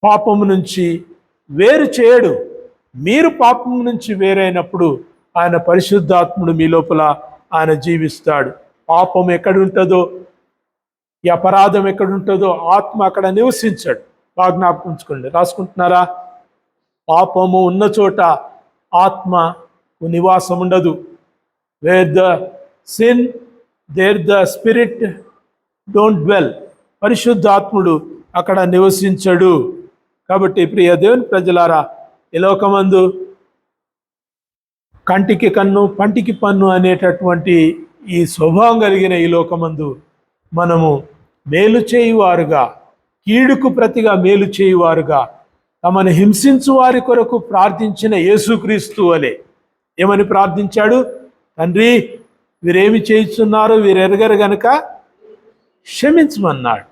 పాపము నుంచి వేరు చేయడు. మీరు పాపము నుంచి వేరైనప్పుడు ఆయన పరిశుద్ధాత్ముడు మీ లోపల ఆయన జీవిస్తాడు. పాపం ఎక్కడుంటుందో, ఈ అపరాధం ఎక్కడుంటుందో ఆత్మ అక్కడ నివసించాడు. బాగా జ్ఞాపకం ఉంచుకోండి. రాసుకుంటున్నారా? పాపము ఉన్న చోట ఆత్మకు నివాసం ఉండదు. Where the sin there the spirit don't dwell. పరిశుద్ధాత్ముడు అక్కడ నివసించడు. కాబట్టి ప్రియ దేవుని ప్రజలారా, ఈ లోకమందు కంటికి కన్ను పంటికి పన్ను అనేటటువంటి ఈ స్వభావం కలిగిన ఈ లోకమందు మనము మేలు చేయువారుగా, కీడుకు ప్రతిగా మేలు చేయువారుగా, తమను హింసించు వారి కొరకు ప్రార్థించిన యేసుక్రీస్తు వలె ఏమని ప్రార్థించాడు? తండ్రి, వీరేమి చేయిస్తున్నారో వీరు ఎరగరు గనుక క్షమించమన్నాడు.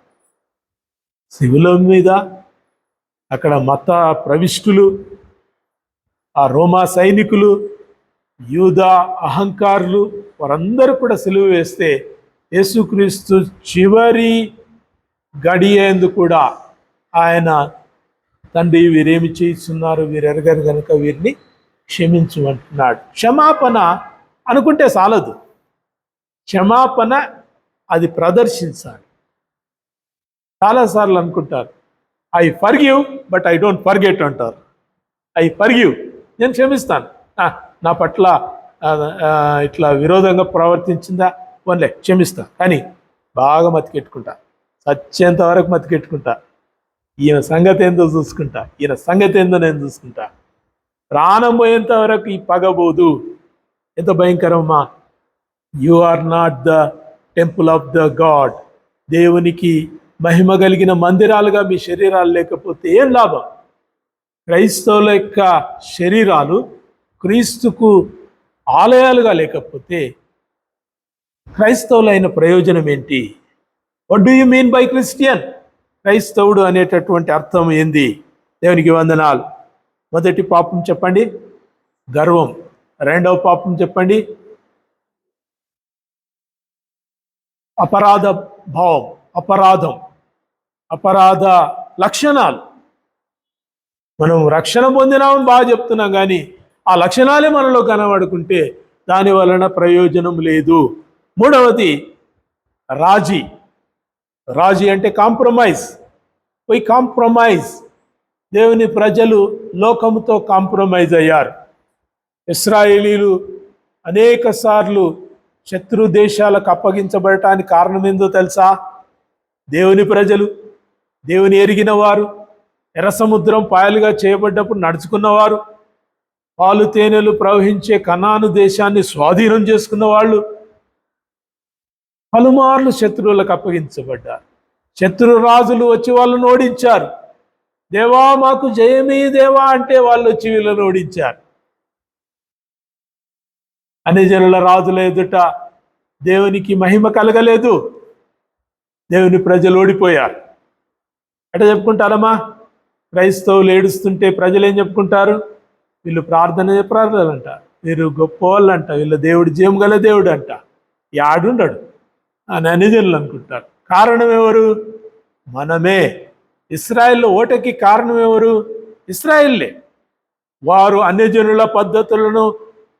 శిలువ మీద అక్కడ మత ప్రవిష్టులు, ఆ రోమా సైనికులు, యూదా అహంకారులు వారందరూ కూడా సిలువ వేస్తే యేసుక్రీస్తు చివరి గడియేందు కూడా ఆయన, తండ్రి వీరేమి చేయిస్తున్నారు వీరు ఎరగరు కనుక వీరిని క్షమించమంటున్నాడు. క్షమాపణ అనుకుంటే చాలదు. క్షమాపణ అది ప్రదర్శించాలి. చాలాసార్లు అనుకుంటారు, I forgive but I don't forget అంటారు. ఐ ఫర్గివ్, నేను క్షమిస్తాను, నా పట్ల ఇట్లా విరోధంగా ప్రవర్తించిందా వన్లే క్షమిస్తా, కానీ బాగా మతికెట్టుకుంటా, చచ్చేంత వరకు మతికెట్టుకుంటా, ఈయన సంగతి ఏందో చూసుకుంటా, ఈయన సంగతి ఏందో నేను చూసుకుంటా, ప్రాణం పోయేంత వరకు ఈ పగబోదు. ఎంత భయంకరమ్మా! You are not the temple of the God. దేవునికి మహిమ కలిగిన మందిరాలుగా మీ శరీరాలు లేకపోతే ఏం లాభం? క్రైస్తవుల యొక్క శరీరాలు క్రీస్తుకు ఆలయాలుగా లేకపోతే క్రైస్తవులైన ప్రయోజనం ఏంటి? What do you mean by Christian? క్రైస్తవుడు అనేటటువంటి అర్థం ఏంది? దేవునికి వందనాలు. మొదటి పాపం చెప్పండి, గర్వం. రెండవ పాపం చెప్పండి, అపరాధ భావం, అపరాధ లక్షణాలు. మనం రక్షణ పొందినామని బాగా చెప్తున్నాం, కానీ ఆ లక్షణాలే మనలో కనబడుకుంటే దాని వలన ప్రయోజనం లేదు. మూడవది రాజీ అంటే కాంప్రమైజ్. కాంప్రమైజ్. దేవుని ప్రజలు లోకముతో కాంప్రమైజ్ అయ్యారు. ఇశ్రాయేలీలు అనేక సార్లు శత్రు దేశాలకు అప్పగించబడటానికి కారణం ఏందో తెలుసా? దేవుని ప్రజలు, దేవుని ఎరిగిన వారు, ఎర్ర సముద్రం పాయలుగా చేయబడ్డప్పుడు నడుచుకున్నవారు, పాలు తేనెలు ప్రవహించే కనాను దేశాన్ని స్వాధీనం చేసుకున్న వాళ్ళు పలుమార్లు శత్రువులకు అప్పగించబడ్డారు. శత్రు రాజులు వచ్చి వాళ్ళను ఓడించారు. దేవా మాకు జయమీ దేవా అంటే వాళ్ళు వచ్చి వీళ్ళను ఓడించారు. అన్ని జనుల రాజుల ఎదుట దేవునికి మహిమ కలగలేదు. దేవుని ప్రజలు ఓడిపోయారు. అంటే చెప్పుకుంటారమ్మా, క్రైస్తవులు ఏడుస్తుంటే ప్రజలు ఏం చెప్పుకుంటారు? వీళ్ళు ప్రార్థన అంట, వీరు గొప్ప వాళ్ళు అంట, వీళ్ళ దేవుడు జయం గల దేవుడు అంట, యాడుండడు అని అన్యజనులు అనుకుంటారు. కారణం ఎవరు? మనమే. ఇశ్రాయేల్ ఓటకి కారణం ఎవరు? ఇశ్రాయేల్లే. వారు అన్యజనుల పద్ధతులను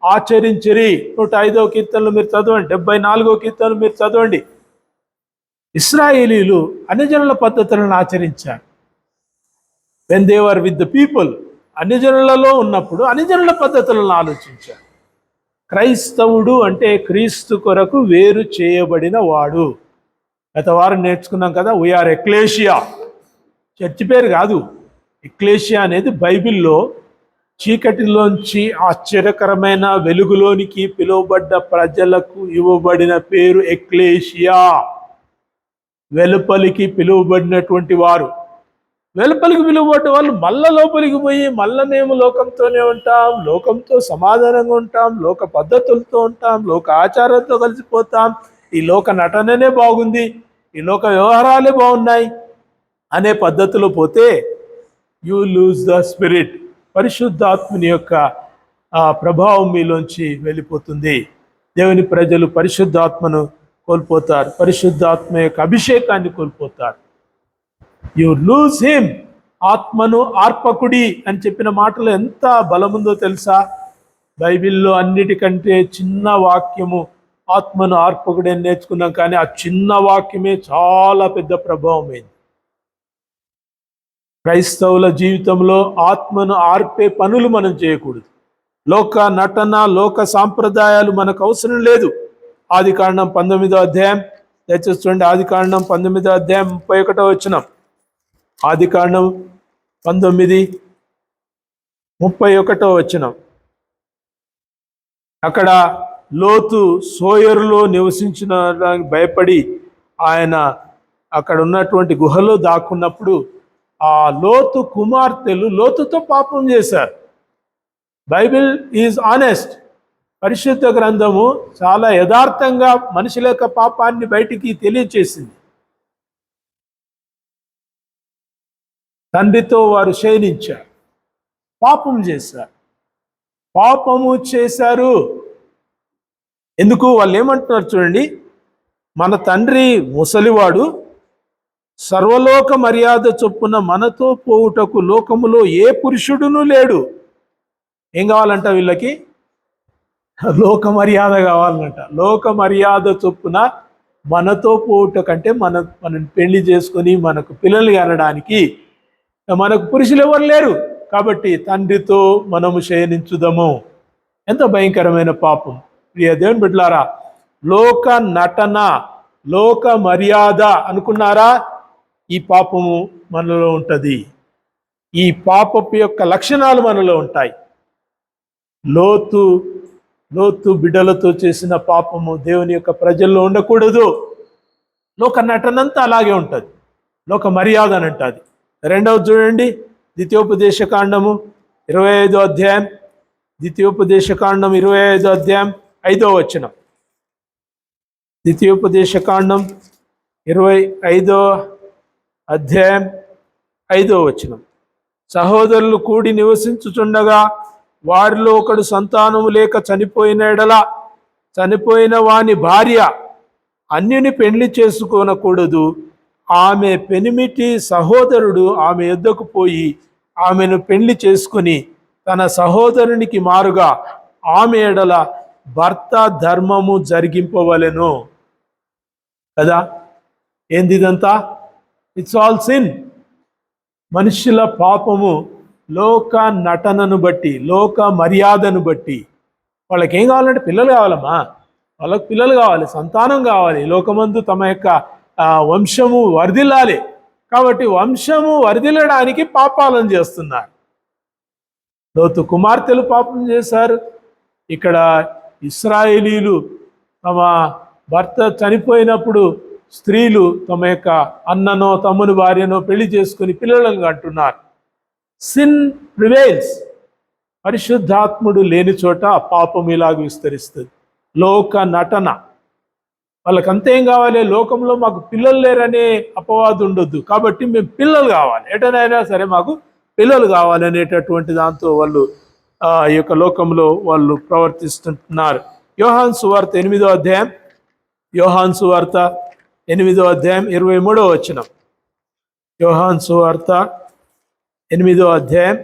ఆచరించిరి. 105వ కీర్తనలు మీరు చదవండి, 74వ కీర్తనలు మీరు చదవండి. ఇశ్రాయేలీలు అన్యజనుల పద్ధతులను ఆచరించారు. When they were with the people, అన్యజనులలో ఉన్నప్పుడు అన్యజనుల పద్ధతులను ఆలోచించారు. క్రైస్తవుడు అంటే క్రీస్తు కొరకు వేరు చేయబడిన వాడు. గత వారం నేర్చుకున్నాం కదా, వీఆర్ ఎక్లేషియా. చర్చి పేరు కాదు. ఎక్లేషియా అనేది బైబిల్లో చీకటిలోంచి ఆశ్చర్యకరమైన వెలుగులోనికి పిలువబడ్డ ప్రజలకు ఇవ్వబడిన పేరు ఎక్లేషియా. వెలుపలికి పిలువబడినటువంటి వారు, వెలుపలికి పిలువబడ్డ వాళ్ళు మళ్ళా లోపలికి పోయి మళ్ళా మేము లోకంతోనే ఉంటాం, లోకంతో సమాధానంగా ఉంటాం, లోక పద్ధతులతో ఉంటాం, లోక ఆచారంతో కలిసిపోతాం, ఈ లోక నటననే బాగుంది, ఈ లోక వ్యవహారాలే బాగున్నాయి అనే పద్ధతిలో పోతే యూ లూజ్ ద స్పిరిట్. పరిశుద్ధాత్మని యొక్క ప్రభావం మీలోంచి వెళ్ళిపోతుంది. దేవుని ప్రజలు పరిశుద్ధాత్మను కోల్పోతారు, పరిశుద్ధాత్మ యొక్క అభిషేకాన్ని కోల్పోతారు. You lose him. ఆత్మను ఆర్పకుడి అని చెప్పిన మాటలు ఎంత బలముందో తెలుసా? బైబిల్లో అన్నిటికంటే చిన్న వాక్యము ఆత్మను ఆర్పకుడి అని నేర్చుకున్నాం, కానీ ఆ చిన్న వాక్యమే చాలా పెద్ద ప్రభావమైంది. క్రైస్తవుల జీవితంలో ఆత్మను ఆర్పే పనులు మనం చేయకూడదు. లోక నటన, లోక సాంప్రదాయాలు మనకు అవసరం లేదు. ఆదికాండం 19వ అధ్యాయం దయచేసి ఆదికాండం 19వ అధ్యాయం 31వ వచనం. ఆదికాండం 19:31వ వచనం. అక్కడ లోతు సోయరులో నివసించిన భయపడి ఆయన అక్కడ ఉన్నటువంటి గుహలో దాక్కున్నప్పుడు ఆ లోతు కుమార్తెలు లోతుతో పాపం చేశారు. Bible is honest. పరిశుద్ధ గ్రంథము చాలా యథార్థంగా మనుషుల యొక్క పాపాన్ని బయటికి తెలియచేసింది. తండ్రితో వారు శయనించారు, పాపం చేశారు, పాపము చేశారు. ఎందుకు? వాళ్ళు ఏమంటున్నారు చూడండి, మన తండ్రి ముసలివాడు, సర్వలోక మర్యాద చొప్పున మనతో పోవుటకు లోకములో ఏ పురుషుడును లేడు. ఏం కావాలంట వీళ్ళకి? లోక మర్యాద కావాలంట. లోక మర్యాద చొప్పున మనతో పోవుట కంటే మనం పెళ్లి చేసుకొని మనకు పిల్లలు కనడానికి మనకు పురుషులు ఎవరు లేరు, కాబట్టి తండ్రితో మనము శయనించుదము. ఎంత భయంకరమైన పాపం! ప్రియ దేవుని బిడ్డలారా, లోక నటన, లోక మర్యాద అనుకున్నారా? ఈ పాపము మనలో ఉంటుంది. ఈ పాపపు యొక్క లక్షణాలు మనలో ఉంటాయి. లోతు బిడ్డలతో చేసిన పాపము దేవుని యొక్క ప్రజల్లో ఉండకూడదు. లోక నటనంతా అలాగే ఉంటుంది, లోక మర్యాద అని అంటుంది. రెండవది చూడండి, ద్వితీయోపదేశకాండము 25వ అధ్యాయం, ద్వితీయోపదేశకాండం 25వ అధ్యాయం 5వ వచనం. ద్వితీయోపదేశకాండం 25వ అధ్యాయం 5వ వచనం. సహోదరులు కూడి నివసించుచుండగా వారిలో ఒకడు సంతానము లేక చనిపోయిన ఎడల చనిపోయిన వాని భార్య అన్యుని పెళ్లి చేసుకోనకూడదు. ఆమె పెనిమిటి సహోదరుడు ఆమె యొద్దకు పోయి ఆమెను పెళ్లి చేసుకుని తన సహోదరునికి మారుగా ఆమె ఎడల భర్త ధర్మము జరిగింపవలెను. కదా, ఏంది ఇదంతా? It's all sin. మనుషుల పాపము లోక నటనను బట్టి, లోక మర్యాదను బట్టి. వాళ్ళకి ఏం కావాలంటే పిల్లలు కావాలమ్మా, వాళ్ళకు పిల్లలు కావాలి, సంతానం కావాలి, లోకమందు తమ యొక్క వంశము వర్ధిల్లాలి. కాబట్టి వంశము వర్ధిల్లడానికి పాపాలను చేస్తున్నారు. లోతు కుమార్తెలు పాపం చేశారు. ఇక్కడ ఇశ్రాయేలీలు తమ భర్త చనిపోయినప్పుడు స్త్రీలు తమ యొక్క అన్ననో తమ్ముని భార్యనో పెళ్లి చేసుకుని పిల్లలను కంటున్నారు. Sin prevails. పరిశుద్ధాత్ముడు లేని చోట పాపం ఇలాగ విస్తరిస్తుంది. లోక నటన. వాళ్ళకి అంతేం కావాలి? లోకంలో మాకు పిల్లలు లేరనే అపవాదు ఉండొద్దు, కాబట్టి మేము పిల్లలు కావాలి, ఎటనైనా సరే మాకు పిల్లలు కావాలి అనేటటువంటి దాంతో వాళ్ళు ఈ యొక్క లోకంలో వాళ్ళు ప్రవర్తిస్తుంటున్నారు. యోహాను సువార్త 8వ అధ్యాయం, యోహాను సువార్త 8వ అధ్యాయం 23వ వచనం. యోహాను సువార్త 8వ అధ్యాయం,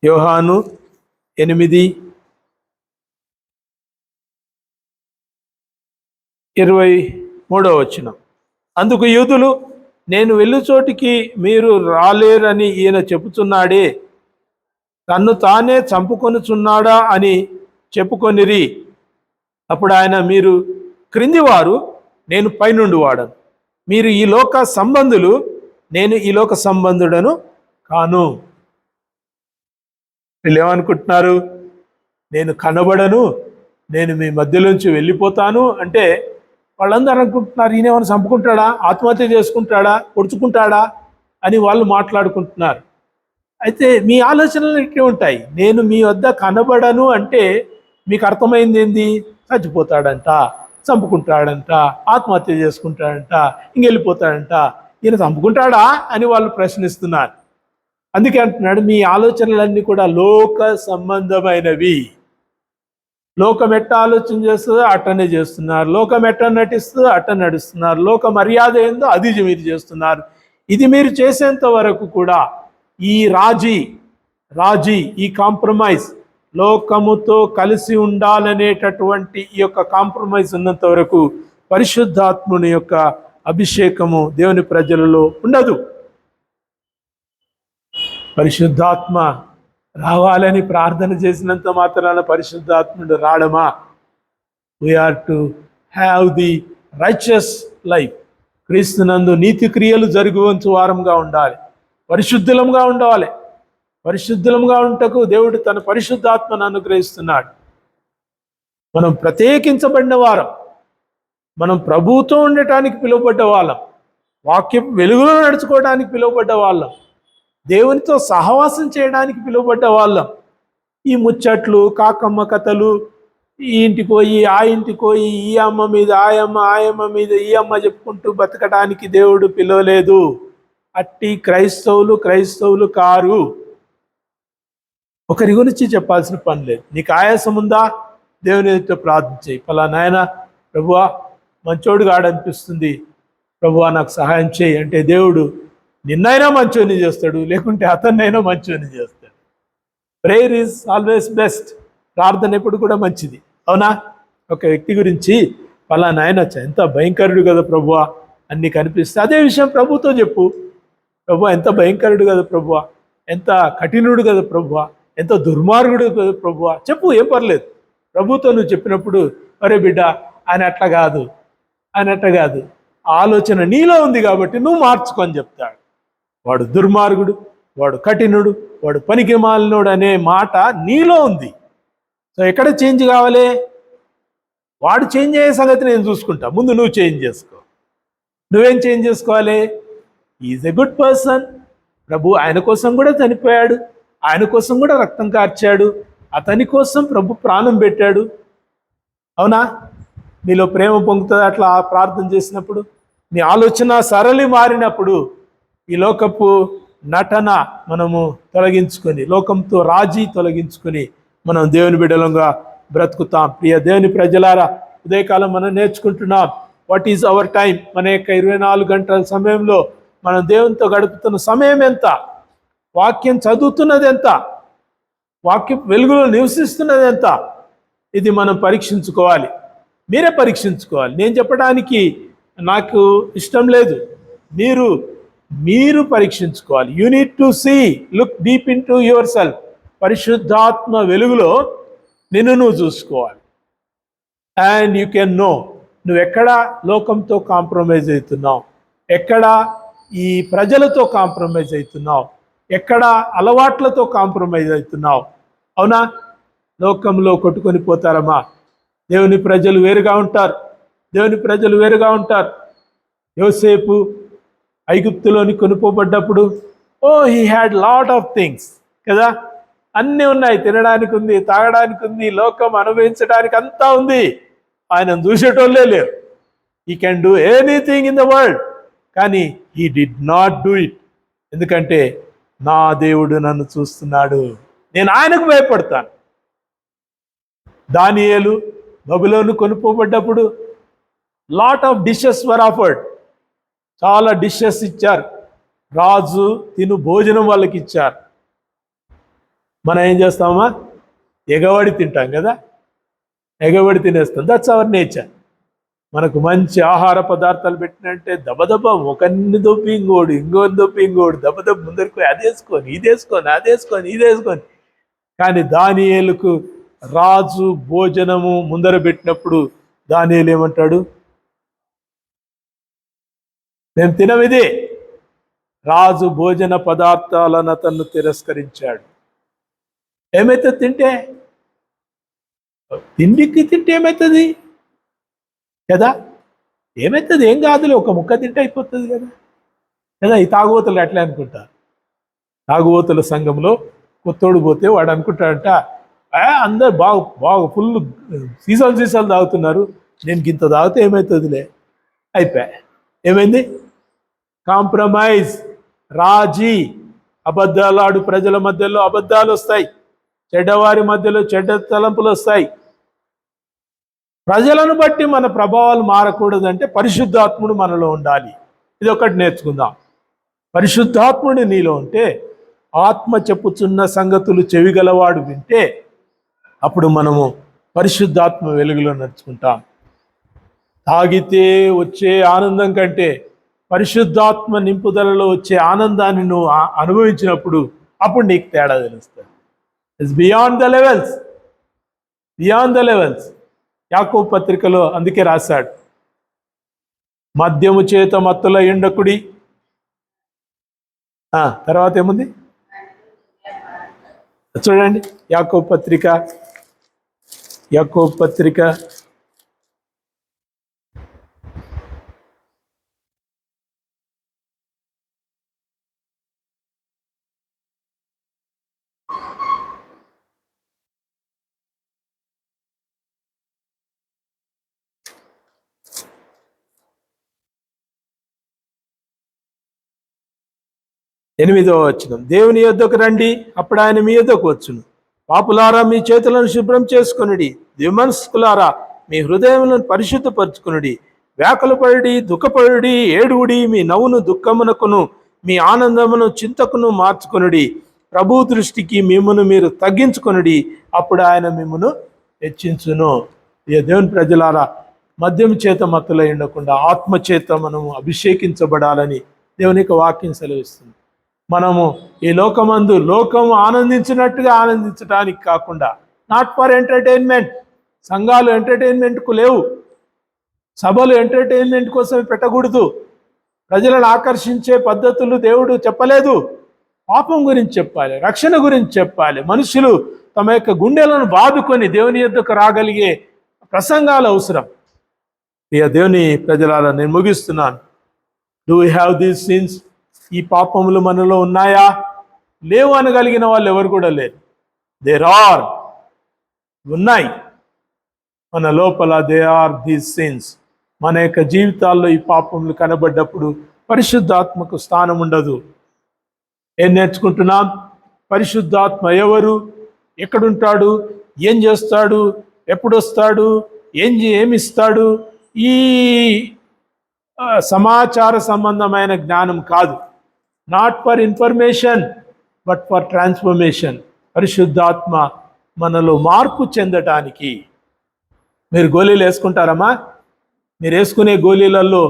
యోహాను 8:23వ వచనం. అందుకు యూదులు, నేను వెళ్ళు చోటికి మీరు రాలేరని ఈయన చెప్పుచున్నాడే, తన్ను తానే చంపుకొనుచున్నాడా అని చెప్పుకొనిరి. అప్పుడు ఆయన, మీరు క్రిందివారు, నేను పైనుండి వాడను. మీరు ఈ లోక సంబంధులు, నేను ఈ లోక సంబంధుడను కాను. వీళ్ళు ఏమనుకుంటున్నారు? నేను కనబడను, నేను మీ మధ్యలోంచి వెళ్ళిపోతాను అంటే వాళ్ళందరూ అనుకుంటున్నారు ఈయన ఏమైనా చంపుకుంటాడా, ఆత్మహత్య చేసుకుంటాడా, పొడుచుకుంటాడా అని వాళ్ళు మాట్లాడుకుంటున్నారు. అయితే మీ ఆలోచనలు ఇట్టే ఉంటాయి. నేను మీ వద్ద కనబడను అంటే మీకు అర్థమైంది ఏంది? చచ్చిపోతాడంట, చంపుకుంటాడంట, ఆత్మహత్య చేసుకుంటాడంట, ఇంకెళ్ళిపోతాడంట. ఈయన చంపుకుంటాడా అని వాళ్ళు ప్రశ్నిస్తున్నారు. అందుకే అంటున్నాడు మీ ఆలోచనలన్నీ కూడా లోక సంబంధమైనవి. లోకం ఎట్ట ఆలోచన చేస్తుందో అట్టనే చేస్తున్నారు, లోకం ఎట్ట నటిస్తుందో అట్ట నడుస్తున్నారు, లోక మర్యాద ఏందో అది మీరు చేస్తున్నారు. ఇది మీరు చేసేంత వరకు కూడా ఈ రాజీ ఈ కాంప్రమైజ్, లోకముతో కలిసి ఉండాలనేటటువంటి ఈ యొక్క కాంప్రమైజ్ ఉన్నంత వరకు పరిశుద్ధాత్ముని యొక్క అభిషేకము దేవుని ప్రజలలో ఉండదు. పరిశుద్ధాత్మ రావాలని ప్రార్థన చేసినంత మాత్రాన పరిశుద్ధాత్ముడు రావడమా? We are to have the righteous life. క్రీస్తునందు నీతి క్రియలు జరుగువంచు వారంగా ఉండాలి, పరిశుద్ధులంగా ఉండాలి. పరిశుద్ధులంగా ఉంటకు దేవుడు తన పరిశుద్ధాత్మను అనుగ్రహిస్తున్నాడు. మనం ప్రత్యేకించబడిన వారం, మనం ప్రభువుతో ఉండటానికి పిలువబడ్డ వాళ్ళం, వాక్యం వెలుగులో నడుచుకోవడానికి పిలువబడ్డ వాళ్ళం, దేవునితో సహవాసం చేయడానికి పిలువబడ్డ వాళ్ళం. ఈ ముచ్చట్లు, కాకమ్మ కథలు, ఈ ఇంటికి పోయి ఆ ఇంటికి పోయి ఈ అమ్మ మీద ఆ అమ్మ మీద ఈ అమ్మ చెప్పుకుంటూ బతకడానికి దేవుడు పిలవలేదు. అట్టి క్రైస్తవులు కారు. ఒకరి గురించి చెప్పాల్సిన పని లేదు. నీకు ఆయాసం ఉందా? దేవుని ఎదుట ప్రార్థన చేయి. పలానా ఆయన ప్రభువా మంచోడు కాడనిపిస్తుంది, ప్రభువా నాకు సహాయం చేయి అంటే దేవుడు నిన్నైనా మంచోని చేస్తాడు, లేకుంటే అతన్నైనా మంచోని చేస్తాడు. Prayer is always best. ప్రార్థన ఎప్పుడు కూడా మంచిది, అవునా? ఒక వ్యక్తి గురించి పలానా ఆయన ఎంత భయంకరుడు కదా ప్రభువా అన్ని కనిపిస్తే అదే విషయం ప్రభుతో చెప్పు. ప్రభువా ఎంత భయంకరుడు కదా ప్రభువా, ఎంత కఠినుడు కదా ప్రభువా, ఎంత దుర్మార్గుడు కదా ప్రభువా చెప్పు, ఏం పర్లేదు. ప్రభుతో నువ్వు చెప్పినప్పుడు అరే బిడ్డ ఆయన అట్లా కాదు, ఆలోచన నీలో ఉంది కాబట్టి నువ్వు మార్చుకొని చెప్తాడు. వాడు దుర్మార్గుడు, వాడు కఠినుడు, వాడు పనికి మాలినోడు అనే మాట నీలో ఉంది. సో ఎక్కడ చేంజ్ కావాలి? వాడు చేంజ్ అయ్యే సంగతి నేను చూసుకుంటా, ముందు నువ్వు చేంజ్ చేసుకో. నువ్వేం చేంజ్ చేసుకోవాలి? Is a good person. ప్రభు ఆయన కోసం కూడా చనిపోయాడు, ఆయన కోసం కూడా రక్తం కార్చాడు, అతని కోసం ప్రభు ప్రాణం పెట్టాడు, అవునా? మీలో ప్రేమ పొంగుతుంది అట్లా ప్రార్థన చేసినప్పుడు. నీ ఆలోచన సరళి మారినప్పుడు ఈ లోకపు నటన మనము తొలగించుకొని, లోకంతో రాజీ తొలగించుకొని మనం దేవుని బిడ్డలంగా బ్రతుకుతాం. ప్రియ దేవుని ప్రజలారా, ఉదయకాలం మనం నేర్చుకుంటున్నాం వాట్ ఈజ్ అవర్ టైం. మన యొక్క 24 గంటల సమయంలో మనం దేవునితో గడుపుతున్న సమయం ఎంత? వాక్యం చదువుతున్నది ఎంత? వాక్యం వెలుగులో నివసిస్తున్నది ఎంత? ఇది మనం పరీక్షించుకోవాలి. మీరే పరీక్షించుకోవాలి. నేను చెప్పడానికి నాకు ఇష్టం లేదు, మీరు పరీక్షించుకోవాలి. You need to see, look deep into yourself. పరిశుద్ధాత్మ వెలుగులో నువ్వు చూసుకోవాలి. అండ్ యూ కెన్ నో నువ్వు ఎక్కడ లోకంతో కాంప్రమైజ్ అవుతున్నావు, ఎక్కడ ఈ ప్రజలతో కాంప్రమైజ్ అవుతున్నావు, ఎక్కడ అలవాట్లతో కాంప్రమైజ్ అవుతున్నావు. అవునా? లోకంలో కొట్టుకొని పోతారమ్మా. దేవుని ప్రజలు వేరుగా ఉంటారు. యోసేపు ఐగుప్తులోని కొనుక్కోబడ్డప్పుడు he had lot of things కదా, అన్నీ ఉన్నాయి, తినడానికి ఉంది, తాగడానికి ఉంది, లోకం అనుభవించడానికి అంతా ఉంది. ఆయన చూసేటోళ్ళే లేరు. He can do anything in the world, కానీ he did not do it. ఎందుకంటే నా దేవుడు నన్ను చూస్తున్నాడు, నేను ఆయనకు భయపడతాను. దానియేలు బబులోను కొనుక్కోబడ్డప్పుడు lot of dishes were offered. చాలా డిషెస్ ఇచ్చారు, రాజు తిను భోజనం వాళ్ళకి ఇచ్చారు. మనం ఏం చేస్తామా? ఎగబడి తింటాం కదా, ఎగబడి తినేస్తాం. That's our nature. మనకు మంచి ఆహార పదార్థాలు పెట్టినంటే దబదబ ఒకరిని దొప్పి ఇంకోని దొప్పి ఇంకోడు దబదబ ముందరికి అదేసుకొని. కానీ దానియేలుకు రాజు భోజనము ముందర పెట్టినప్పుడు దానియేలు ఏమంటాడు? మేము తినమిదే. రాజు భోజన పదార్థాలను అతను తిరస్కరించాడు. ఏమైతే తిండికి తింటే ఏమవుతుంది కదా? ఏమవుతుంది? ఏం కాదులే, ఒక ముక్క తింటే అయిపోతుంది కదా. కదా ఈ తాగుబోతులు అట్లే అనుకుంటారు. తాగుబోతుల సంఘంలో కొత్తోడు పోతే వాడు అనుకుంటాడంట, అందరు బాగా బాగా ఫుల్ సీసాలు తాగుతున్నారు, నేను గింత తాగితే ఏమవుతుందిలే. అయిపోయా. ఏమైంది? కాంప్రమైజ్, రాజీ. అబద్ధాలాడు ప్రజల మధ్యలో అబద్ధాలు వస్తాయి, చెడ్డవారి మధ్యలో చెడ్డ తలంపులు వస్తాయి. ప్రజలను బట్టి మన ప్రభావాలు మారకూడదంటే పరిశుద్ధాత్ముడు మనలో ఉండాలి. ఇది ఒకటి నేర్చుకుందాం. పరిశుద్ధాత్ముడు నీలో ఉంటే, ఆత్మ చెప్పుచున్న సంగతులు చెవిగలవాడు వింటే, అప్పుడు మనము పరిశుద్ధాత్మ వెలుగులో నడుచుకుంటాం. తాగితే వచ్చే ఆనందం కంటే పరిశుద్ధాత్మ నింపుదలలో వచ్చే ఆనందాన్ని నువ్వు అనుభవించినప్పుడు అప్పుడు నీకు తేడా తెలుస్తుంది. It's beyond the levels, beyond the levels. యాకోబు పత్రికలో అందుకే రాశాడు, మద్యము చేత మత్తుల ఎండకుడి. తర్వాత ఏముంది చూడండి, యాకోబు పత్రిక 8వ వచనం, దేవుని యొద్దకు రండి, అప్పుడు ఆయన మీ యొద్దకు వచ్చును. పాపులారా, మీ చేతులను శుభ్రం చేసుకొనుడి. ద్విమనస్కులారా, మీ హృదయములను పరిశుద్ధపరచుకొనుడి. వ్యాకులపడి దుఃఖపడి ఏడువుడి. మీ నవ్వును దుఃఖమునకును మీ ఆనందమును చింతకును మార్చుకొనుడి. ప్రభు దృష్టికి మిమ్మును మీరు తగ్గించుకొనుడి, అప్పుడు ఆయన మిమ్మును హెచ్చించును. దేవుని ప్రజలారా, మద్యం చేత మత్తులై ఉండకుండా ఆత్మ చేత మనము అభిషేకించబడాలని దేవుని యొక్క వాక్యం సెలవిస్తుంది. మనము ఈ లోకమందు లోకం ఆనందించినట్టుగా ఆనందించడానికి కాకుండా, నాట్ ఫర్ ఎంటర్టైన్మెంట్. సంఘాలు ఎంటర్టైన్మెంట్కు లేవు, సభలు ఎంటర్టైన్మెంట్ కోసం పెట్టకూడదు. ప్రజలను ఆకర్షించే పద్ధతులు దేవుడు చెప్పలేదు. పాపం గురించి చెప్పాలి, రక్షణ గురించి చెప్పాలి. మనుషులు తమ యొక్క గుండెలను బాదుకొని దేవుని యొద్దకు రాగలిగే ప్రసంగాలు అవసరం. ఇక దేవుని ప్రజలారా, నేను ముగిస్తున్నాను. Do we have these since? ఈ పాపములు మనలో ఉన్నాయా? లేవు అనగలిగిన వాళ్ళు ఎవరు కూడా లేరు. దేర్ ఆర్, ఉన్నాయి మన లోపల. They are these sins. మన యొక్క జీవితాల్లో ఈ పాపములు కనబడ్డప్పుడు పరిశుద్ధాత్మకు స్థానం ఉండదు. ఏం నేర్చుకుంటున్నాం? పరిశుద్ధాత్మ ఎవరు, ఎక్కడుంటాడు, ఏం చేస్తాడు, ఎప్పుడు వస్తాడు, ఏమిస్తాడు, ఈ సమాచార సంబంధమైన జ్ఞానం కాదు. Not for information but for transformation. పరిశుద్ధాత్మ మనలో మార్పు చెందటానికి. మీరు గోళీలు వేసుకుంటారమ్మా? మీరు వేసుకునే గోళీలలో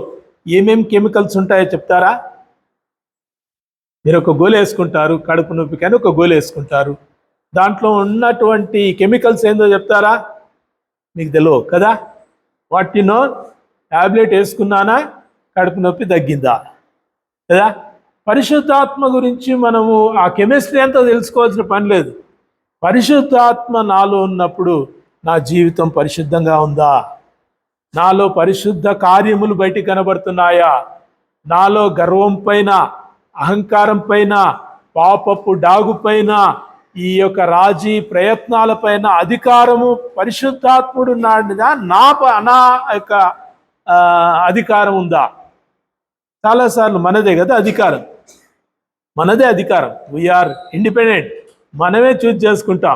ఏమేం కెమికల్స్ ఉంటాయో చెప్తారా? మీరు ఒక గోళీ వేసుకుంటారు, కడుపు నొప్పికని ఒక గోళీ వేసుకుంటారు. దాంట్లో ఉన్నటువంటి కెమికల్స్ ఏందో చెప్తారా? మీకు తెలియవు కదా. What you know? టాబ్లెట్ వేసుకున్నానా, కడుపు నొప్పి తగ్గిందా కదా. పరిశుద్ధాత్మ గురించి మనము ఆ కెమిస్ట్రీ అంతా తెలుసుకోవాల్సిన పని లేదు. పరిశుద్ధాత్మ నాలో ఉన్నప్పుడు నా జీవితం పరిశుద్ధంగా ఉందా? నాలో పరిశుద్ధ కార్యములు బయటికి కనబడుతున్నాయా? నాలో గర్వం పైన, అహంకారం పైన, పాపపు డాగు పైన, ఈ యొక్క రాజీ ప్రయత్నాల పైన అధికారము పరిశుద్ధాత్ముడు నా యొక్క అధికారం ఉందా? చాలాసార్లు మనదే కదా అధికారం, మనదే అధికారం. వీఆర్ ఇండిపెండెంట్, మనమే చూజ్ చేసుకుంటాం.